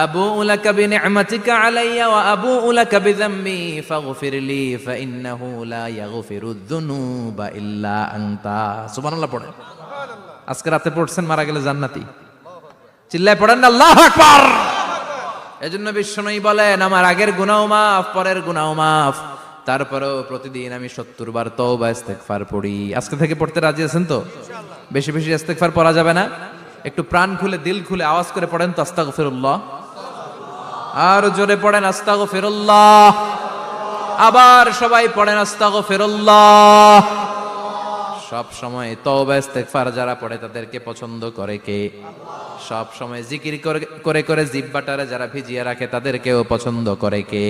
[SPEAKER 1] আবুউ লাকা বিনি'মাতিকা আলাইয়া ওয়া আবুউ লাকা বিযামবি ফাগফিরলি ফাইন্নাহু লা ইয়াগফিরুয যুনুবা ইল্লা আনতা। সুবহানাল্লাহ পড়েন। আজকে রাতে পড়ছেন, মারা গেলে জান্নাতি। চিল্লায় পড়েন না আল্লাহু আকবার। এজন্য বিশ্বনবী বলেন আমার আগের গুনাহ মাফ, পরের গুনাহ মাফ, তারপরেও প্রতিদিন আমি 70 বার তওবা ইস্তেগফার পড়ি। আজকে থেকে পড়তে রাজি আছেন তো? বেশি বেশি ইস্তেগফার পড়া যাবে না? একটু প্রাণ খুলে দিল খুলে আওয়াজ করে পড়েন তো আস্তাগফিরুল্লাহ। আর জোরে পড়েন আস্তাগফিরুল্লাহ। আবার সবাই পড়েন আস্তাগফিরুল্লাহ। সব সময় তওবা ইস্তেগফার যারা পড়ে তাদেরকে পছন্দ করে কে? সব সময় জিকির করে করে জিহ্বাটারে যারা ভিজিয়ে রাখে তাদেরকেও পছন্দ করে কে?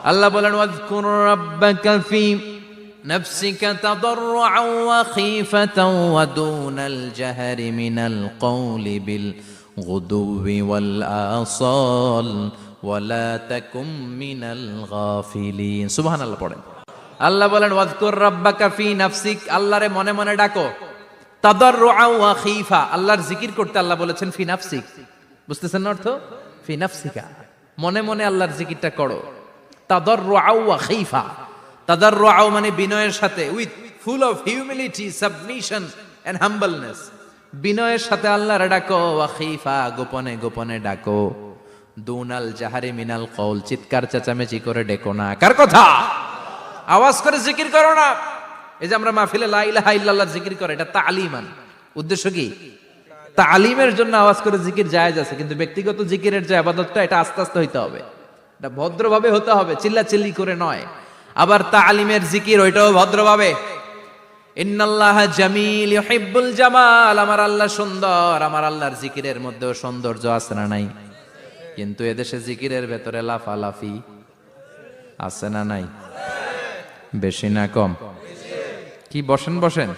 [SPEAKER 1] আল্লাহ বলেন ওয়াজকুর রাব্বাকা ফি নাফসিকা তাদাররুআন ওয়া খীফাতান ওয়া দুনাল জাহরি মিনাল কওলি বিল গুদুবি ওয়াল আসাল ওয়া লা তাকুম মিনাল গাফিলিন। সুবহানাল্লাহ পড়েন। আল্লাহ বলেন ওয়াজকুর রাব্বাকা ফি নাফসিক, আল্লাহরে মনে মনে ডাকো, তাদাররুআন ওয়া খীফা, আল্লাহর জিকির করতে আল্লাহ বলেছেন ফি নাফসিক। বুঝতেছেন না অর্থ? ফি নাফসিকা, মনে মনে আল্লাহর জিকিরটা করো। তাদাররুআন ওয়া খীফা, তাদাররুআন মানে বিনয়ের সাথে, with full of humility, submission and humbleness, বিনয়ের সাথে আল্লাহরে ডাকো। ওয়া খীফা, গোপনে গোপনে ডাকো। দুনাল জাহারি মিনাল কওল, চিৎকার চেঁচামেচি করে ডেকো না। কার কথা? আওয়াজ করে জিকির করো না। এই যে আমরা মাহফিলে লা ইলাহা ইল্লাল্লাহ জিকির করে, এটা তালিমান। উদ্দেশ্য কি? তালিমের জন্য আওয়াজ করে জিকির জায়েজ আছে, কিন্তু ব্যক্তিগত জিকিরের যে ইবাদতটা এটা আস্তে আস্তে হইতে হবে, এটা ভদ্রভাবে হতে হবে, চিল্লাচিল্লি করে নয়। আবার তালিমের জিকির ওইটাও ভদ্রভাবে। ইন্নাল্লাহা জামিল ইউহিব্বুল জামাল, আমার আল্লাহ সুন্দর, আমার আল্লাহর জিকিরের মধ্যেও সৌন্দর্য আছে না নাই? কিন্তু এদেশে জিকিরের ভেতরে লাফালাফি আছে না নাই? বেশি না কম? কি বসেন বসেন,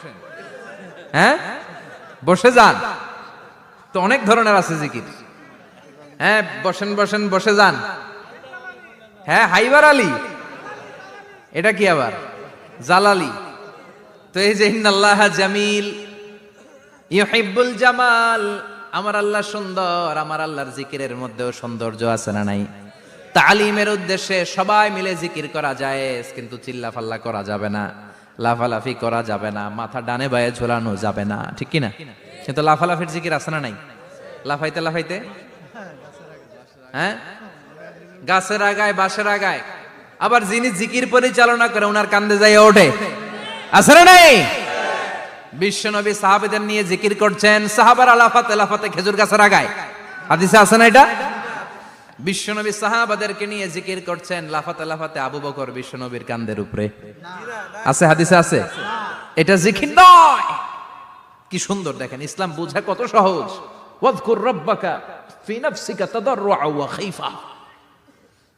[SPEAKER 1] হ্যাঁ বসে যান তো, অনেক ধরনের আছে জিকির। হ্যাঁ বসেন বসেন, বসে যান। হ্যাঁ হাইবার আলী, এটা কি আবার জালালি? তো এই যে ইন্নাল্লাহা জামিল ইউহিব্বুল জামাল, আমার আল্লাহ সুন্দর, আমার আল্লাহর জিকিরের মধ্যেও সৌন্দর্য আছে না নাই? তালিমের উদ্দেশ্যে সবাই মিলে জিকির করা যায়, কিন্তু চিল্লাফাল্লা করা যাবে না, লাফালাফি করা যাবে না, মাথা ডানে বায়ে ঝোলানো যাবে না, ঠিক কিনা? কিন্তু লাফালাফির জিকির আছে না নাই? লাফাইতে লাফাইতে, হ্যাঁ, গাছের আগায় বাঁশের আগায়, আবার যিনি জিকির পরিচালনা করে ওনার কান্দে যাই ওঠে, আছে না নাই? বিশ্বনবী সাহাবাদের নিয়ে জিকির করছেন, সাহাবারা লাফাতে লাফাতে খেজুর গাছের আগায়, হাদিসে আছে না এটা? বিশ্বনবী সাহাবাদেরকে নিয়ে জিকির করছেন, লাফাতে লাফাতে আবু বকর বিশ্বনবীর কান্দের উপরে, আছে হাদিসে আছে? এটা জিকির নয়। কি সুন্দর দেখেন, ইসলাম বোঝা কত সহজ। ওয়াযকুর রাব্বাকা ফি নাফসিকা তাদাররুআ ওয়া খাইফা,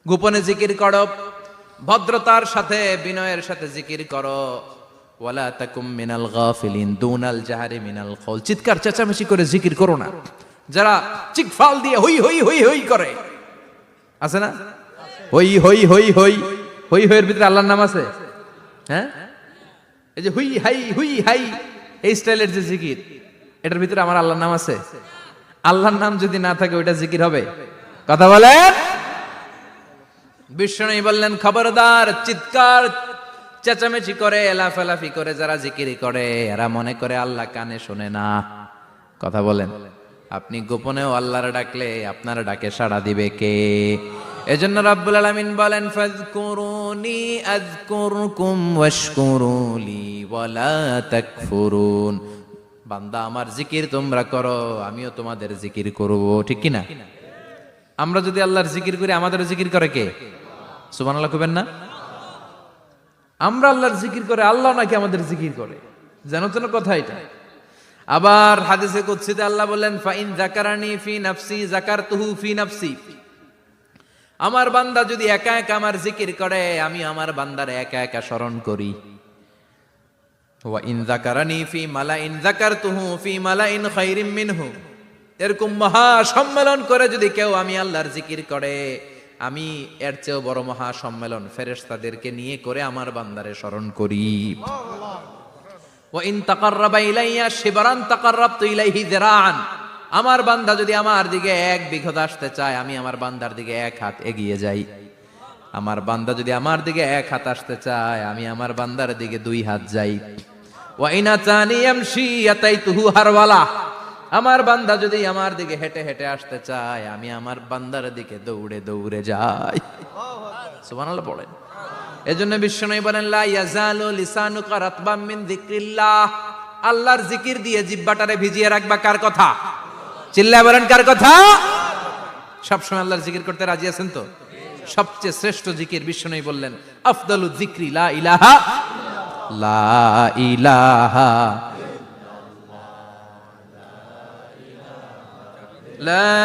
[SPEAKER 1] গোপনে জিকির করো, ভদ্রতার সাথে বিনয়ের সাথে জিকির করো। ওয়ালা তাকুম মিনাল গাফিলিন দুনাল জাহরি মিনাল কওল, চিৎকার চেঁচামেচি করে জিকির করো না। যারা চিকফাল দিয়ে হই হই হই হই করে, আছে না? হই হই হই হই হই হইয়ের ভিতরে আল্লাহর নাম আছে, হ্যাঁ? এই যে হুই হাই হুই হাই এই স্টাইলের যে জিকির, এটার ভিতরে আমার আল্লাহর নাম আছে? আল্লাহর নাম যদি না থাকে ওইটা জিকির হবে? কথা বলেন। বিষ্ণু বললেন, খবরদার, চিৎকার চেঁচামেচি করে লাফালাফি করে যারা জিকির করে এরা মনে করে আল্লাহ কানে শোনে না। কথা বলেন। আপনি গোপনেও আল্লাহর ডাকলে আপনার ডাকে সাড়া দিবে কে? এজন্য রাব্বুল আলামিন বলেন, ফাযকুরুনি আযকুরকুম ওয়াশকুরুলি ওয়ালা তাকফুরুন। বান্দা আমার জিকির তোমরা করো, আমিও তোমাদের জিকির করব, ঠিক কি না? আমরা যদি আল্লাহর জিকির করি, আমাদের জিকির করে কে? সুবহানাল্লাহ কইবেন না? আমরা আল্লাহর জিকির করে, আল্লাহ নাকি আমাদের জিকির করে, জানো তো না কথা এটা? আবার হাদিসে কুদসিতে আল্লাহ বলেন, ফাইন যাকারানি ফি নাফসি যাকারতুহু ফি নাফসি। আমার বান্দা যদি একা একা আমার জিকির করে, আমি আমার বান্দারে একা একা স্মরণ করি। ওয়া ইন যাকারানি ফি মালাইন যাকারতুহু ফি মালাইন খায়রিম মিনহু। এরকম মহা সম্মেলন করে যদি কেউ আমি আল্লাহর জিকির করে, আমি এর চেয়েও বড় মহা সম্মেলন ফেরেশতাদেরকে নিয়ে করে আমার বান্দারে স্মরণ করি। ওয়া ইন তাকাররাবা ইলাইয়া শিবরান তাকাররাবতু ইলাইহি যিরাআন। আমার বান্দা যদি আমার দিকে এক বিঘত আসতে চায়, আমি আমার বান্দার দিকে এক হাত এগিয়ে যাই। আমার বান্দা যদি আমার দিকে এক হাত আসতে চায়, আমি আমার বান্দার দিকে দুই হাত যাই। ওয়া ইন আতানি ইয়ামশি আতাইতুহু হারওয়ালা। আমার বান্দা যদি আমার দিকে হেঁটে হেঁটে আসতে চায়, আমি আমার বান্দার দিকে দৌড়ে দৌড়ে যাই। সুবহানাল্লাহ পড়েন। এজন্য বিশ্বনবী বলেন, লা ইয়াজালু লিসানুকা রাতবাম মিন যিকরিল্লাহ। আল্লাহর জিকির দিয়ে জিহ্বাটারে ভিজিয়ে রাখবা। কার কথা? চিল্লায় বলেন, কার কথা? সবসময় আল্লাহর জিকির করতে রাজি আছেন তো? সবচেয়ে শ্রেষ্ঠ জিকির বিশ্বনবী বললেন, আফদালু যিকরি লা ইলাহা লা ইলাহা লা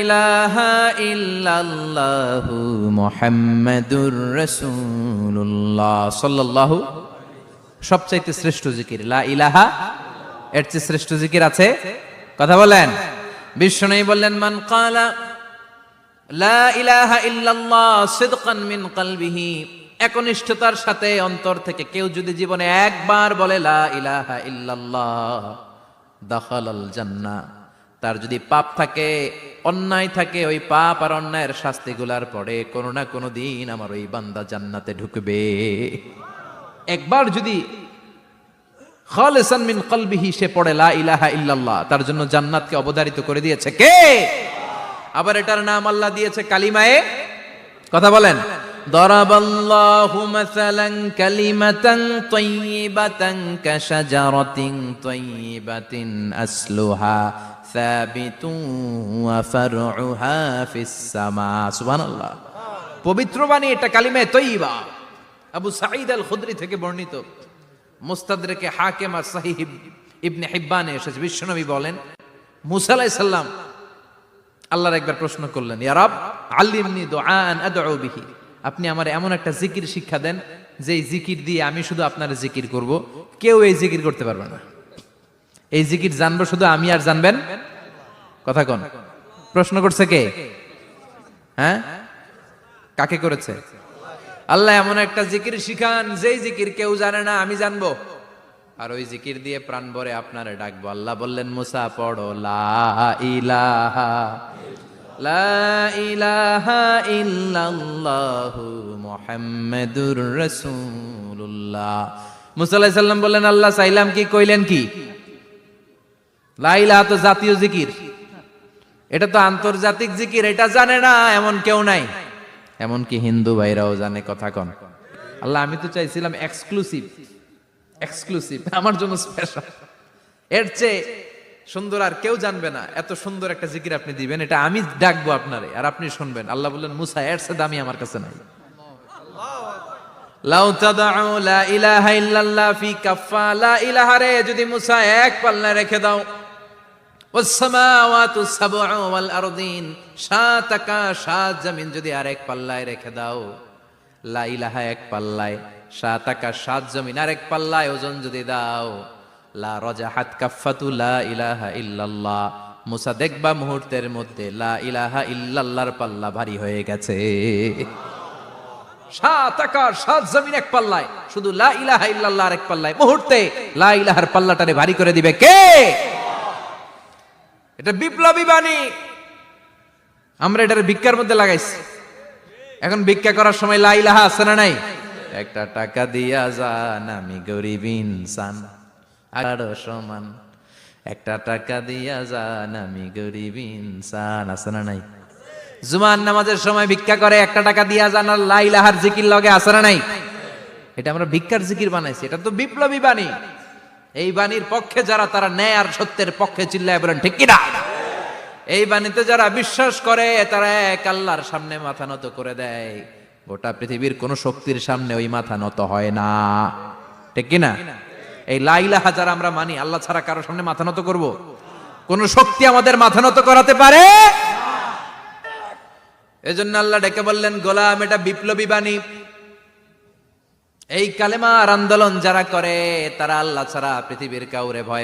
[SPEAKER 1] ইলাহা ইল্লাল্লাহু মুহাম্মাদুর রাসূলুল্লাহ সাল্লাল্লাহু। সবচাইতে শ্রেষ্ঠ জিকির লা ইলাহা। এর চেয়ে শ্রেষ্ঠ জিকির আছে? কথা বলেন। বিশ্বনবী বললেন, মান ক্বালা লা ইলাহা ইল্লাল্লাহ সিদকান মিন কলবিহি, একনিষ্ঠতার সাথে অন্তর থেকে কেউ যদি জীবনে একবার বলে লা ইলাহা ইল্লাল্লাহ, দাখালাল জান্নাহ। তার যদি পাপ থাকে, অন্যায় থাকে, ওই পাপ আর অন্যায়ের শাস্তিগুলার পরে কোনো না কোনো দিন আমার ওই বান্দা জান্নাতে ঢুকবে। একবার যদি খালিসান মিন কলবিহি সে পড়ে লা ইলাহা ইল্লাল্লাহ, তার জন্য জান্নাতকে অবধারিত করে দিয়েছে কে? আবার এটার নাম আল্লাহ দিয়েছে কালিমায়ে। কথা বলেন। দরাবাল্লাহু মাসালান কালিমাতান তাইয়িবাতান কাশাজারাতিন তাইয়িবাতিন আসলুহা সাবিতুন ওয়া ফারউহা ফিস সামা। সুবহানাল্লাহ। পবিত্র বাণী এটা কালিমায়ে তাইয়িবা। আবু সাঈদ আল খুদরি থেকে বর্ণিত, মুস্তাদরেকে হাকিম আর সহিহ ইবনে হিব্বানে এসেছে। বিশ্বনবী বলেন, মুসা আলাইহিস সালাম আল্লাহর একবার প্রশ্ন করলেন, ইয়া রাব আল্লিমনি দুআআন আদউ বিহি। আপনি আমার এমন একটা জিকির শিক্ষা দেন যে জিকির দিয়ে আমি শুধু আপনার জিকির করব, কেউ এই জিকির করতে পারবে না। এই জিকির জানবো শুধু আমি আর জানবেন। কথা কোন? প্রশ্ন করছে কে? হ্যাঁ, কাকে করেছে? আল্লাহ এমন একটা জিকির শিখান যেই জিকির কেউ জানে না, আমি জানবো আর ওই জিকির দিয়ে প্রাণ ভরে আপনারে ডাকবো। আল্লাহ বললেন মুসা পড়ো লা ইলাহা লা ইলাহা ইল্লাল্লাহু মুহাম্মাদুর রাসূলুল্লাহ। মুসা আলাইহিস সালাম বললেন আল্লাহ চাইলাম কি, কইলেন কি? লা ইলাহা তো জাতীয় জিকির, এটা তো আন্তর্জাতিক জিকির, এটা জানে না এমন কেউ নাই। এমনকি হিন্দু ভাইরাও জানে। কথা কন আল্লাহ, আমি তো চাইছিলাম এক্সক্লুসিভ, আমার জন্য স্পেশাল, এর চেয়ে সুন্দর আর কেউ জানবে না। এত সুন্দর একটা জিকির আপনি দিবেন, এটা আমি ডাকবো আপনারে আর আপনি শুনবেন। আল্লাহ বললেন মুসা এর চেয়ে দামি আমার কাছে নাই। লাউ তাদউ লা ইলাহা ইল্লাল্লাহ ফি কাফা, লা ইলাহা রে যদি মুসা এক পাল্লায় রেখে দাও, ওয়াস সামাওয়াতু সাবউ ওয়াল আরদিন, সাত আকাশ সাত জমিন যদি আরেক পাল্লায় রেখে দাও, লা ইলাহা এক পাল্লায়, সাত আকাশ সাত জমিন আরেক পাল্লায় ওজন যদি দাও, লা রাজাহাত কাফাতু লা ইলাহা ইল্লাল্লাহ, মুসা দেখবা মুহূর্তের মধ্যে লা ইলাহা ইল্লাল্লাহর পাল্লা ভারী হয়ে গেছে। সাত আকাশ সাত জমিন এক পাল্লায়, শুধু লা ইলাহা ইল্লাল্লাহ আরেক পাল্লায়, মুহূর্তে লা ইলাহার পাল্লাটারে ভারী করে দিবে কে? এটা বিপ্লবী বাণী। আমরা এটার ভিক্ষার মধ্যে লাগাইছি। এখন ভিক্ষা করার সময় লা ইলাহা আছে না নাই? একটা টাকা দিয়া যান আমি গরিব ইনসান, আরো সমান, একটা টাকা দিয়া যান আমি গরিব ইনসান, আছে না নাই? জুমার নামাজের সময় ভিক্ষা করে একটা টাকা দিয়া যান, আর লা ইলাহার জিকির লগে আছে না নাই? এটা আমরা ভিক্ষার জিকির বানাইছি, এটা তো বিপ্লবী বাণী। এই বাণীর পক্ষে যারা, তারা ন্যায় আর সত্যের পক্ষে চিল্লায় বলেন ঠিক কিনা? এই বাণীতে যারা বিশ্বাস করে তারা এক আল্লাহর সামনে মাথা নত করে দেয়। গোটা পৃথিবীর কোন শক্তির সামনে ওই মাথা নত হয় না, ঠিক কিনা? এই লা ইলাহা যারা আমরা মানি, আল্লাহ ছাড়া কারো সামনে মাথা নত করব? কোন শক্তি আমাদের মাথা নত করাতে পারে? এজন্য আল্লাহ ডেকে বললেন গোলাম এটা বিপ্লবী বাণী। এই কালেমার আন্দোলন যারা করে তারা আল্লাহ ছাড়া পৃথিবীর কাউরে ভয়